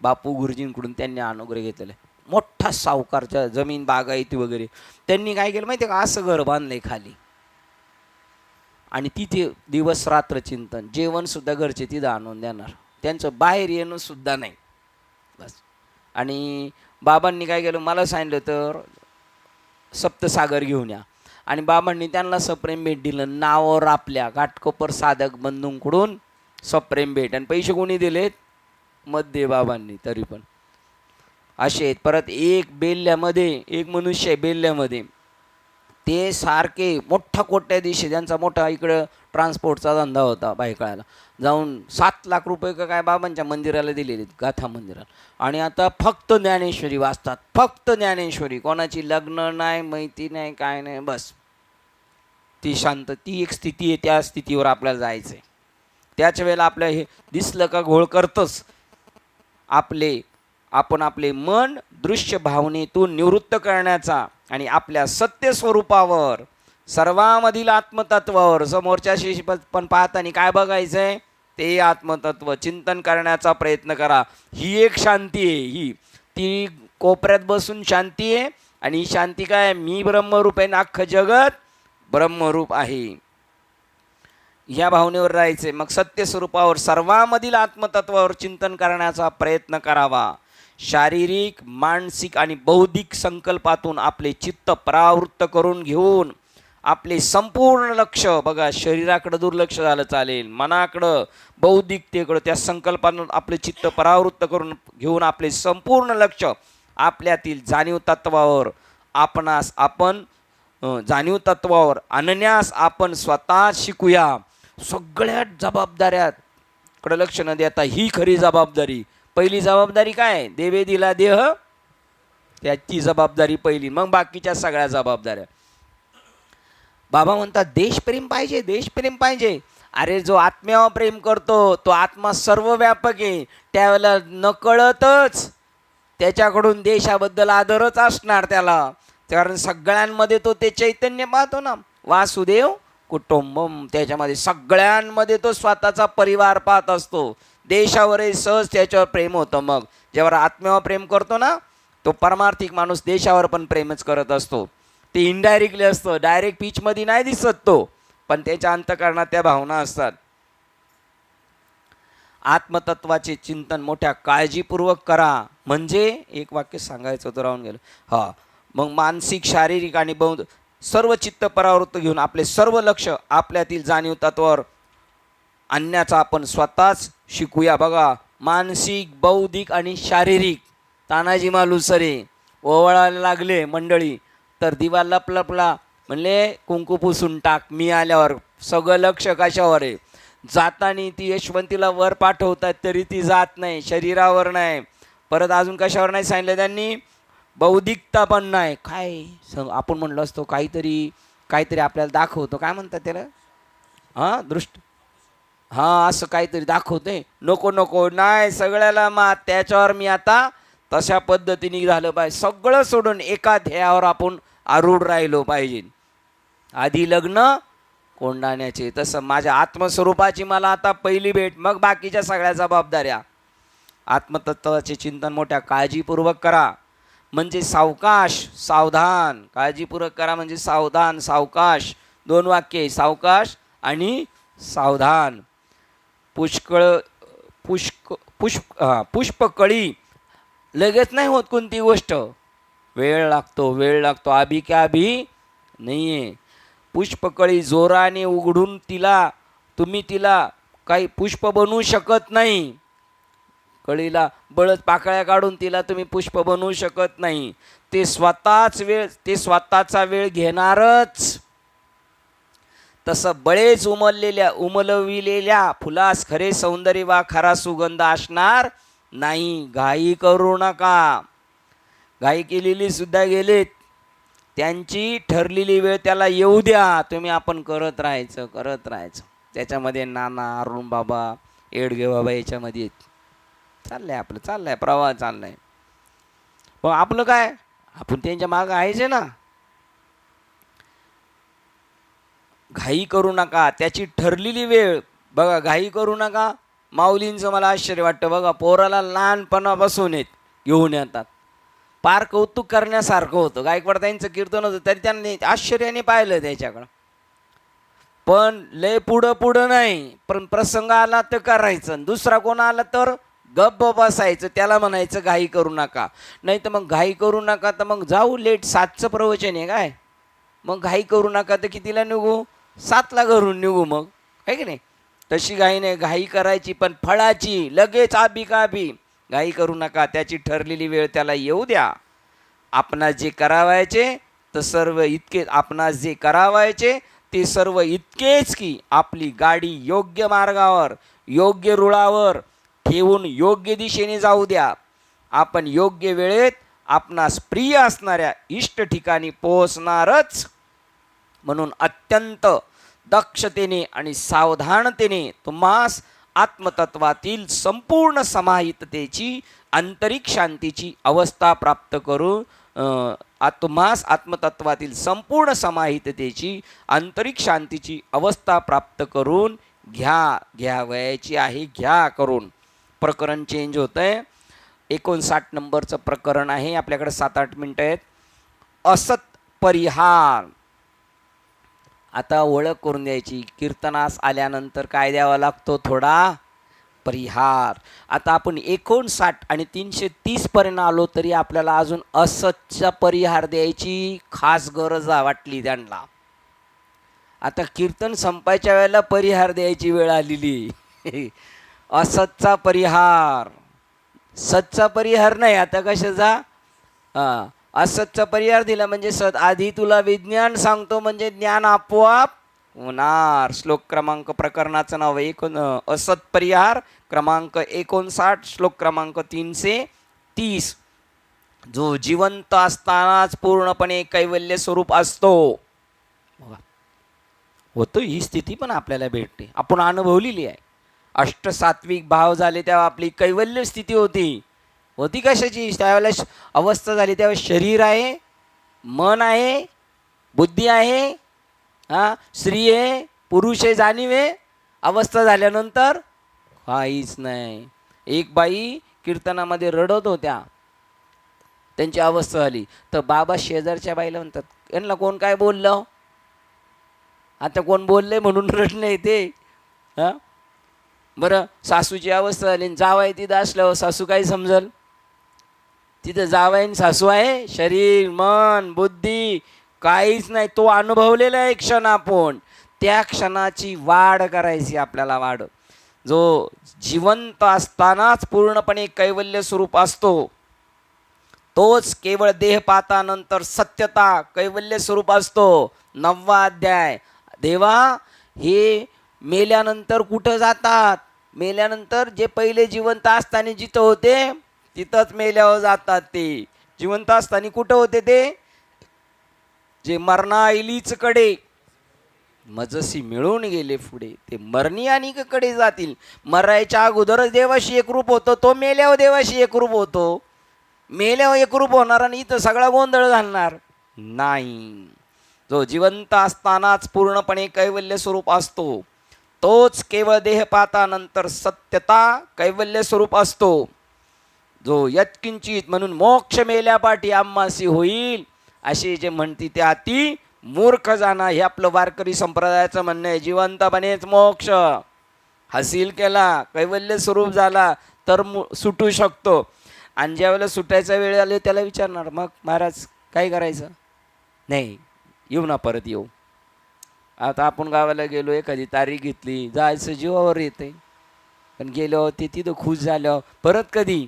[SPEAKER 1] बापू गुरुजींकडून, त्यांनी अनुग्रह घेतलेला आहे. मोठा सावकारच्या जमीन बागायती वगैरे. त्यांनी काय केलं माहिती आहे का, असं घर बांधलंय खाली, आणि तिथे दिवस रात्र चिंतन, जेवणसुद्धा घरचे तिथं आणून देणार, त्यांचं बाहेर येणं सुद्धा नाही. बस. आणि बाबांनी काय केलं, मला सांगितलं तर सप्तसागर घेऊन या, आणि बाबांनी त्यांना सप्रेम भेट दिलं. नावावर आपल्या घाटकोपर साधक बंधूंकडून सप्रेम भेट, आणि पैसे कोणी दिलेत, मध्ये बाबांनी. तरी पण असे आहेत. परत एक बेल्ल्यामध्ये एक मनुष्य आहे, बेल्ल्यामध्ये ते सारखे मोठा कोट्याधीश, त्यांचा मोठा इकडं ट्रान्सपोर्टचा धंदा होता. बायकाळाला जाऊन 7 लाख रुपये का काय बाबांच्या मंदिराला दिलेले, गाथा मंदिराला. आणि आता फक्त ज्ञानेश्वरी वाचतात, फक्त ज्ञानेश्वरी, कोणाची लग्न नाही, माहिती नाही, काय नाही. बस ती शांत, ती एक स्थिती आहे, त्या स्थितीवर आपल्याला जायचं आहे. त्याच वेळेला आपल्या हे दिसलं का घोळ करतंच. आपण आपले मन दृश्य भावनेतून निवृत्त करण्याचा आणि आपल्या सत्य स्वरूपावर, सर्वांमधील आत्मतत्वावर, समोरच्याशी पण पाहताना काय बघायचं आहे, ते आत्मतत्व चिंतन करण्याचा प्रयत्न करा. ही एक शांती आहे. ही ती कोपऱ्यात बसून शांती आहे. आणि ही शांती काय, मी ब्रह्मरूप आहे, अख्खं जगत ब्रह्मरूप आहे, ह्या भावनेवर राहायचे. मग सत्य स्वरूपावर, सर्वांमधील आत्मतत्वावर चिंतन करण्याचा प्रयत्न करावा. शारीरिक, मानसिक आणि बौद्धिक संकल्पातून आपले चित्त परावृत्त करून घेऊन आपले संपूर्ण लक्ष बघा, शरीराकडं दुर्लक्ष झालं चालेल, मनाकडं, बौद्धिकतेकडं, त्या संकल्पानं आपले चित्त परावृत्त करून घेऊन आपले संपूर्ण लक्ष आपल्यातील जाणीव तत्वावर आपणास आपण जाणीव तत्वावर आणण्यास आपण स्वतः शिकूया. सगळ्या जबाबदाऱ्याकडे लक्ष न देता ही खरी जबाबदारी. पहिली जबाबदारी काय? देवे दिला देह, त्याची जबाबदारी पहिली, मग बाकीच्या सगळ्या जबाबदाऱ्या. बाबा म्हणतात देशप्रेम पाहिजे, देशप्रेम पाहिजे. अरे जो आत्म्यावर प्रेम करतो तो आत्मा सर्वव्यापक आहे, त्यावेळेला नकळतच त्याच्याकडून देशाबद्दल आदरच असणार त्याला, कारण सगळ्यांमध्ये तो ते चैतन्य पाहतो ना, वासुदेव कुटुंबम, त्याच्यामध्ये सगळ्यांमध्ये तो स्वतःचा परिवार पाहत असतो. देशावरही सहज त्याच्यावर प्रेम होतं. मग जेव्हा आत्म्यावर प्रेम करतो ना, तो परमार्थिक माणूस देशावर पण प्रेमच करत असतो. ते इनडायरेक्टली असतं, डायरेक्ट पिचमध्ये नाही दिसत तो, पण त्याच्या अंतःकरणात त्या भावना असतात. आत्मतत्वाचे चिंतन मोठ्या काळजीपूर्वक करा. म्हणजे एक वाक्य सांगायचं होतं, राहून गेलं. हा, मग मानसिक, शारीरिक आणि बौद्ध सर्व चित्त परावृत्त घेऊन आपले सर्व लक्ष आपल्यातील जाणीव तत्वावर आणण्याचा आपण स्वतःच शिकूया. बघा, मानसिक, बौद्धिक आणि शारीरिक. तानाजी मालुसरे ओवळायला लागले मंडळी, तर दिवा लपलपला, म्हणले कुंकू पुसून टाक, मी आल्यावर. सगळं लक्ष कशावर आहे? जातानी ती यशवंतीला वर पाठवतात तरी ती जात नाही, शरीरावर नाही. परत अजून कशावर नाही सांगितलं त्यांनी? बौद्धिकता पण नाही. काय आपण म्हणलो असतो काहीतरी आपल्याला दाखवतो, काय म्हणतात त्याला? दृष्ट, असं काहीतरी दाखवते. नको नको, नाही सगळ्याला मात, त्याच्यावर मी आता तशा पद्धतीने झालं पाहिजे. सगळं सोडून एका ध्येयावर आपण आरूढ राहिलो पाहिजे. आधी लग्न कोंडाण्याचे, तसं माझ्या आत्मस्वरूपाची मला आता पहिली भेट, मग बाकीच्या सगळ्या जबाबदाऱ्या. आत्मतत्वाचे चिंतन मोठ्या काळजीपूर्वक करा. म्हणजे सावकाश, सावधान. काळजीपूर्वक करा म्हणजे सावधान, सावकाश. दोन वाक्ये, सावकाश आणि सावधान. पुष्पकळी लगेच नाही होत कोणती गोष्ट, वेळ लागतो. अभी क्या अभी नाही आहे. पुष्पकळी जोराने उघडून तुम्ही तिला काही पुष्प बनवू शकत नाही. कळीला बळद पाकळ्या काढून तिला तुम्ही पुष्प बनवू शकत नाही. ते स्वतःचा वेळ घेणारच. तसं बळेच उमलविलेल्या फुलास खरे सौंदर्य वा खरा सुगंध असणार नाही. घाई करू नका. घाई केलेली सुद्धा गेलेत, त्यांची ठरलेली वेळ त्याला येऊ द्या. तुम्ही आपण करत राहायचं. त्याच्यामध्ये नाना, अरुण बाबा, एडगे बाबा याच्यामध्ये चाललंय प्रवाह चाललाय. पण आपलं काय? आपण त्यांच्या मागं आहेच ना. घाई करू नका, त्याची ठरलेली वेळ. बघा, घाई करू नका. माऊलींचं मला आश्चर्य वाटतं. बघा, पोराला लहानपणापासून घेऊन येतात, पार कौतुक करण्यासारखं होतं. गायकवाड त्यांचं कीर्तन होतं, तरी त्यांनी आश्चर्याने पाहिलं त्याच्याकडं. पण लय पुढं नाही, पण प्रसंग आला तर करायचं, दुसरा कोण आला तर गप्प बसायचं. त्याला म्हणायचं घाई करू नका. नाही तर मग घाई करू नका तर मग जाऊ लेट. 7चं प्रवचन आहे काय, मग घाई करू नका तर कितीला निघू? 7ला घरून निघू मग, आहे की नाही? तशी घाई नाही, घाई करायची पण फळाची, लगेच आबी का आबी. घाई करू नका, त्याची ठरलेली वेळ त्याला येऊ द्या. आपणास जे करावायचे ते सर्व इतकेच की आपली गाडी योग्य मार्गावर, योग्य रुळावर ठेवून योग्य दिशेने जाऊ द्या. आपण योग्य वेळेत आपणास प्रिय असणाऱ्या इष्ट ठिकाणी पोहोचणारच. म्हणून अत्यंत दक्षतेने आणि सावधानतेने तुम्हास आत्मतत्वातील संपूर्ण समाहिततेची, आंतरिक शांतीची अवस्था प्राप्त करून तुम्हास आत्मतत्वातील संपूर्ण समाहिततेची, आंतरिक शांतीची अवस्था प्राप्त करून घ्यावयाची आहे. घ्या करून. प्रकरण चेंज होतं आहे. 59 नंबरचं प्रकरण आहे. आपल्याकडे 7-8 मिनटं आहेत. असत परिहार. आता ओळख करून द्यायची. कीर्तनास आल्यानंतर काय द्यावा लागतो? थोडा परिहार. आता आपण 59 आणि 330 पर्यंत आलो तरी आपल्याला अजून असतचा परिहार द्यायची खास गरज वाटली त्यांना. आता कीर्तन संपायच्या वेळेला परिहार द्यायची वेळ आलेली. असतचा परिहार, सतचा परिहार नाही. आता कशाचा? हां, असतचा परिहार दिला म्हणजे सत. आधी तुला विज्ञान सांगतो म्हणजे ज्ञान आपोआप होणार. श्लोक क्रमांक प्रकरणाचं नाव असत परिहार क्रमांक 59, श्लोक क्रमांक 330. जो जिवंत असतानाच पूर्णपणे कैवल्य स्वरूप असतो. होतो ही स्थिती पण आपल्याला भेटते, आपण अनुभवलेली आहे. अष्टसात्विक भाव झाले तेव्हा आपली कैवल्य स्थिती होती कशाची? त्यावेळेला अवस्था झाली त्यावेळेस शरीर आहे, मन आहे, बुद्धी आहे, हां, स्त्री आहे, पुरुष आहे, जाणीव आहे. अवस्था झाल्यानंतर काहीच नाही. एक बाई कीर्तनामध्ये रडत होत्या, त्यांची अवस्था झाली तर बाबा शेजारच्या बाईला म्हणतात, यांना कोण काय बोललं? आता कोण बोलले म्हणून रडणं येते. हां, बरं, सासूची अवस्था झाली, जावाई तिथं असल्यावर सासू काय समजल? तिथं जावाईन सासू आहे, शरीर मन बुद्धी काहीच नाही. तो अनुभवलेला आहे क्षण. आपण त्या क्षणाची वाढ करायची आपल्याला. वाढ जो जिवंत असतानाच पूर्णपणे कैवल्य स्वरूप असतो तोच केवळ देहपातानंतर सत्यता कैवल्य स्वरूप असतो. 9वा अध्याय. देवा हे मेल्यानंतर कुठं जातात? मेल्यानंतर जे पहिले जिवंत असताना जिथं होते तिथंच मेल्यावर जातात. ते जिवंत असताना कुठं होते? ते जे मरणाईलीच कडे मजसी मिळून गेले पुढे ते मरणी आणि कडे जातील. मरायच्या अगोदरच देवाशी एकरूप होतो, तो मेल्यावर देवाशी एकरूप होतो. मेल्यावर एकरूप होणार आणि इथं सगळा गोंधळ घालणार नाही. जो जिवंत असतानाच पूर्णपणे कैवल्य स्वरूप असतो तोच केवळ देहपातानंतर सत्यता कैवल्य स्वरूप असतो. जो यत्किंचित म्हणून मोक्ष मेल्यापाठी आम्हासी होईल असे जे म्हणती ते अति मूर्ख जाणा. हे आपलं वारकरी संप्रदायाचं म्हणणं आहे. जिवंतपणेच मोक्ष हासिल केला, कैवल्य स्वरूप झाला तर सुटू शकतो. आणि ज्यावेळेला सुटायचा वेळ आले त्याला विचारणार, मग महाराज काय करायचं? नाही, येऊ ना, परत येऊ. आता आपण गावाला गेलो, एखादी तारीख घेतली, जायचं जीवावर येते, पण गेलो ते तिथं खुश झालं, परत कधी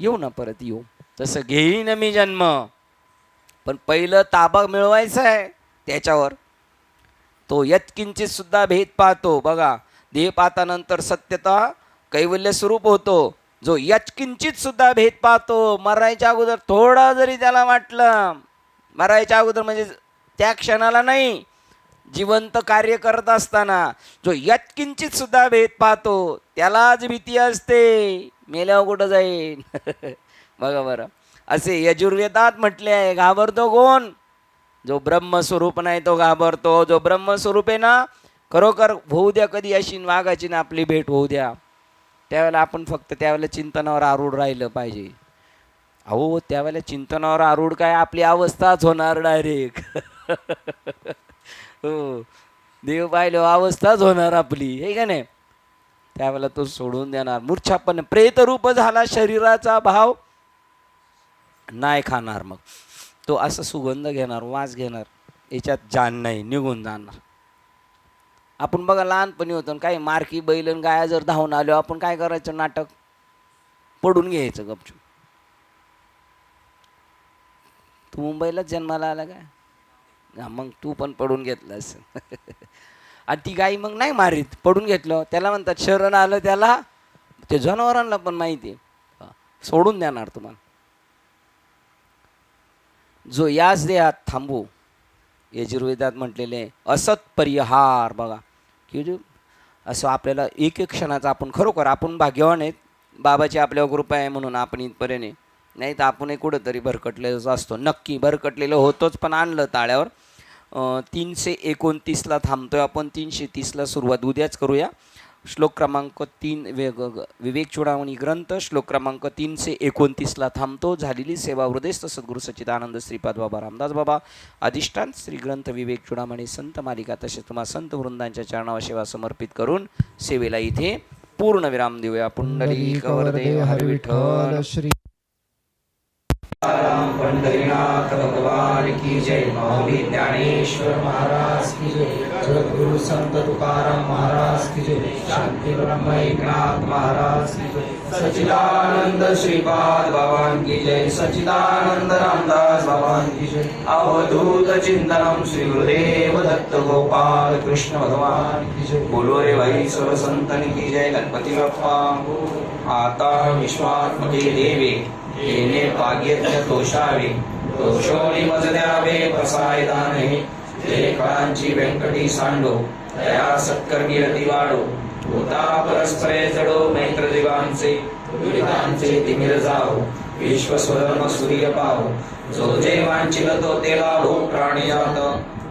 [SPEAKER 1] येऊ ना, परत येऊ. तसं घेईन मी जन्म, पण पहिलं ताबा मिळवायचा आहे त्याच्यावर. तो यत्किंचित सुद्धा भेद पाहतो. बघा, देह पाहतानंतर सत्यता कैवल्य स्वरूप होतो. जो यत्किंचित सुद्धा भेद पाहतो. मरायच्या अगोदर थोडा जरी त्याला वाटलं, मरायच्या अगोदर म्हणजे त्या क्षणाला नाही, जिवंत कार्य करत असताना जो यत्किंचित सुद्धा भेद पाहतो त्यालाच भीती असते, मेल्यावर कुठं जाईल. बघा बरं, असे यजुर्वेदात म्हटले आहे. घाबरतो कोण? जो ब्रह्मस्वरूप नाही तो घाबरतो. जो ब्रह्मस्वरूप आहे ना, खरोखर होऊ द्या कधी अशी वाघाची ना आपली भेट होऊ द्या. त्यावेळेला आपण फक्त त्यावेळेला चिंतनावर आरूढ राहिलं पाहिजे. अहो, त्यावेळेला चिंतनावर आरूढ काय, आपली अवस्थाच होणार डायरेक्ट. हो, देव पाहिलं अवस्थाच होणार आपली, हे का नाही? त्यावेळेला तो सोडून देणार. मूर्छापन्न प्रेतरूप झाला, शरीराचा भाव नाही खाणार. मग तो असं सुगंध घेणार, वास घेणार, याच्यात जान नाही, निघून जाणार. आपण बघा लहानपणी होतो, काही मार्की बैलन गाया जर धावून आलो, आपण काय करायचं? नाटक पडून घ्यायचं गपचूप. तू मुंबईलाच जन्माला आला काय? मग तू पण पडून घेतलंस. आणि ती गाई मग नाही मारीत, पडून घेतलं, त्याला म्हणतात शरण आलं. त्याला ते जनावरांना पण माहिती आहे, सोडून देणार तुम्हाला. जो याच देहात थांबू, यजुर्वेदात म्हटलेले असत परिहार. बघा की असं आपल्याला एक एक क्षणाचा आपण खरोखर आपण भाग्यवान आहेत. बाबाची आपल्यावर कृपा आहे म्हणून आपण इथपर्यंत, नाही तर आपणही कुठंतरी भरकटलेलो असतो. नक्की भरकटलेलं होतोच, पण आणलं ताळ्यावर. 329ला थांबतोय आपण. 330ला सुरुवात उद्याच करूया. श्लोक क्रमांक 3 विवेक चूडामणी ग्रंथ, श्लोक क्रमांक 329ला थांबतो. झालेली सेवा हृदयस्थ सद्गुरू सच्चिदानंद श्रीपाद बाबा रामदास बाबा अधिष्ठान श्री ग्रंथ विवेक चूडामणी संत मालिका, तसेच तुम्हा संत वृंदांच्या चरणावर सेवा समर्पित करून सेवेला इथे पूर्ण विराम देऊया. पुंडलिक वरदेव हरी विठ्ठल श्री पंढरीनाथ भगवान की जय. माऊली ज्ञानेश्वर महाराज की जय.
[SPEAKER 2] सद्गुरु संत तुकाराम महाराज की जय, शांती ब्रह्म एकनाथ महाराज की जय, सच्चिदानंद श्रीपाद भगवान की जय, सच्चिदानंद रामदास भगवान की जय, अवधूत चिंतनम श्री गुरुदेव दत्त गोपाल कृष्ण भगवान की जय। बोलो रे भाई सर्व संतन की जय। गणपती बाप्पा आता विश्वात्मके देवे, येणे भाग्यज्ञ तोषावे, तोषोणी मज द्यावे प्रसायदाने, जय काळांची व्यंकटी सांडो, दया सत्कर्मी रती वाढो, होता परस्परे जडो मैत्र दिवांचे, दुरितांचे तिमिर जाओ, विश्व स्वधर्म सूर्य पाहो, जो जे वांछिल तो ते लाभो, प्राणी जात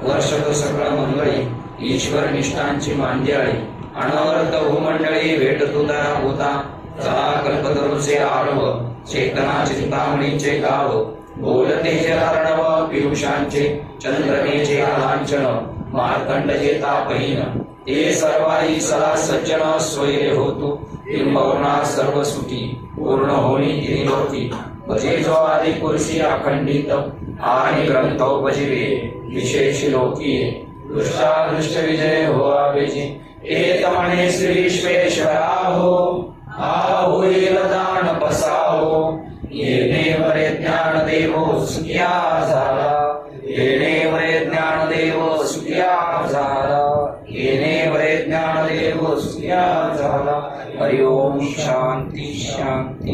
[SPEAKER 2] वर्षत सकळ मंगळी, ईश्वर निष्ठांची मांद्याळी, अनवरत भूमंडळी भेट तुदा होता, सदा कल्पतरूचे आडव, चेतना चिंतामणीचे गाव, बोलते जलार्णव पियुषांचे, चंद्रमेचे लांछन, मार्कंडचे तापहीन, ते सर्वाही सदा सज्जन स्वैरे होतु, किंबहुना सर्व सुखी पूर्ण होणी त्रिलोकी, भजे जो आदि पुरुषी अखंडित, आणि ग्रंथोपजीवे विशेष लोकी, दुष्टादुष्ट विजय हो आवेजी, एक म्हणे श्री विश्वेश्वरा हो, होईल दान बसाहो, येणे वरे ज्ञान देवो सुखिया झाला, येणे वरे ज्ञान देव सुखिया झाला, येणे वरे ज्ञान देव सुखिया झाला। हरि ओम शांती शांती।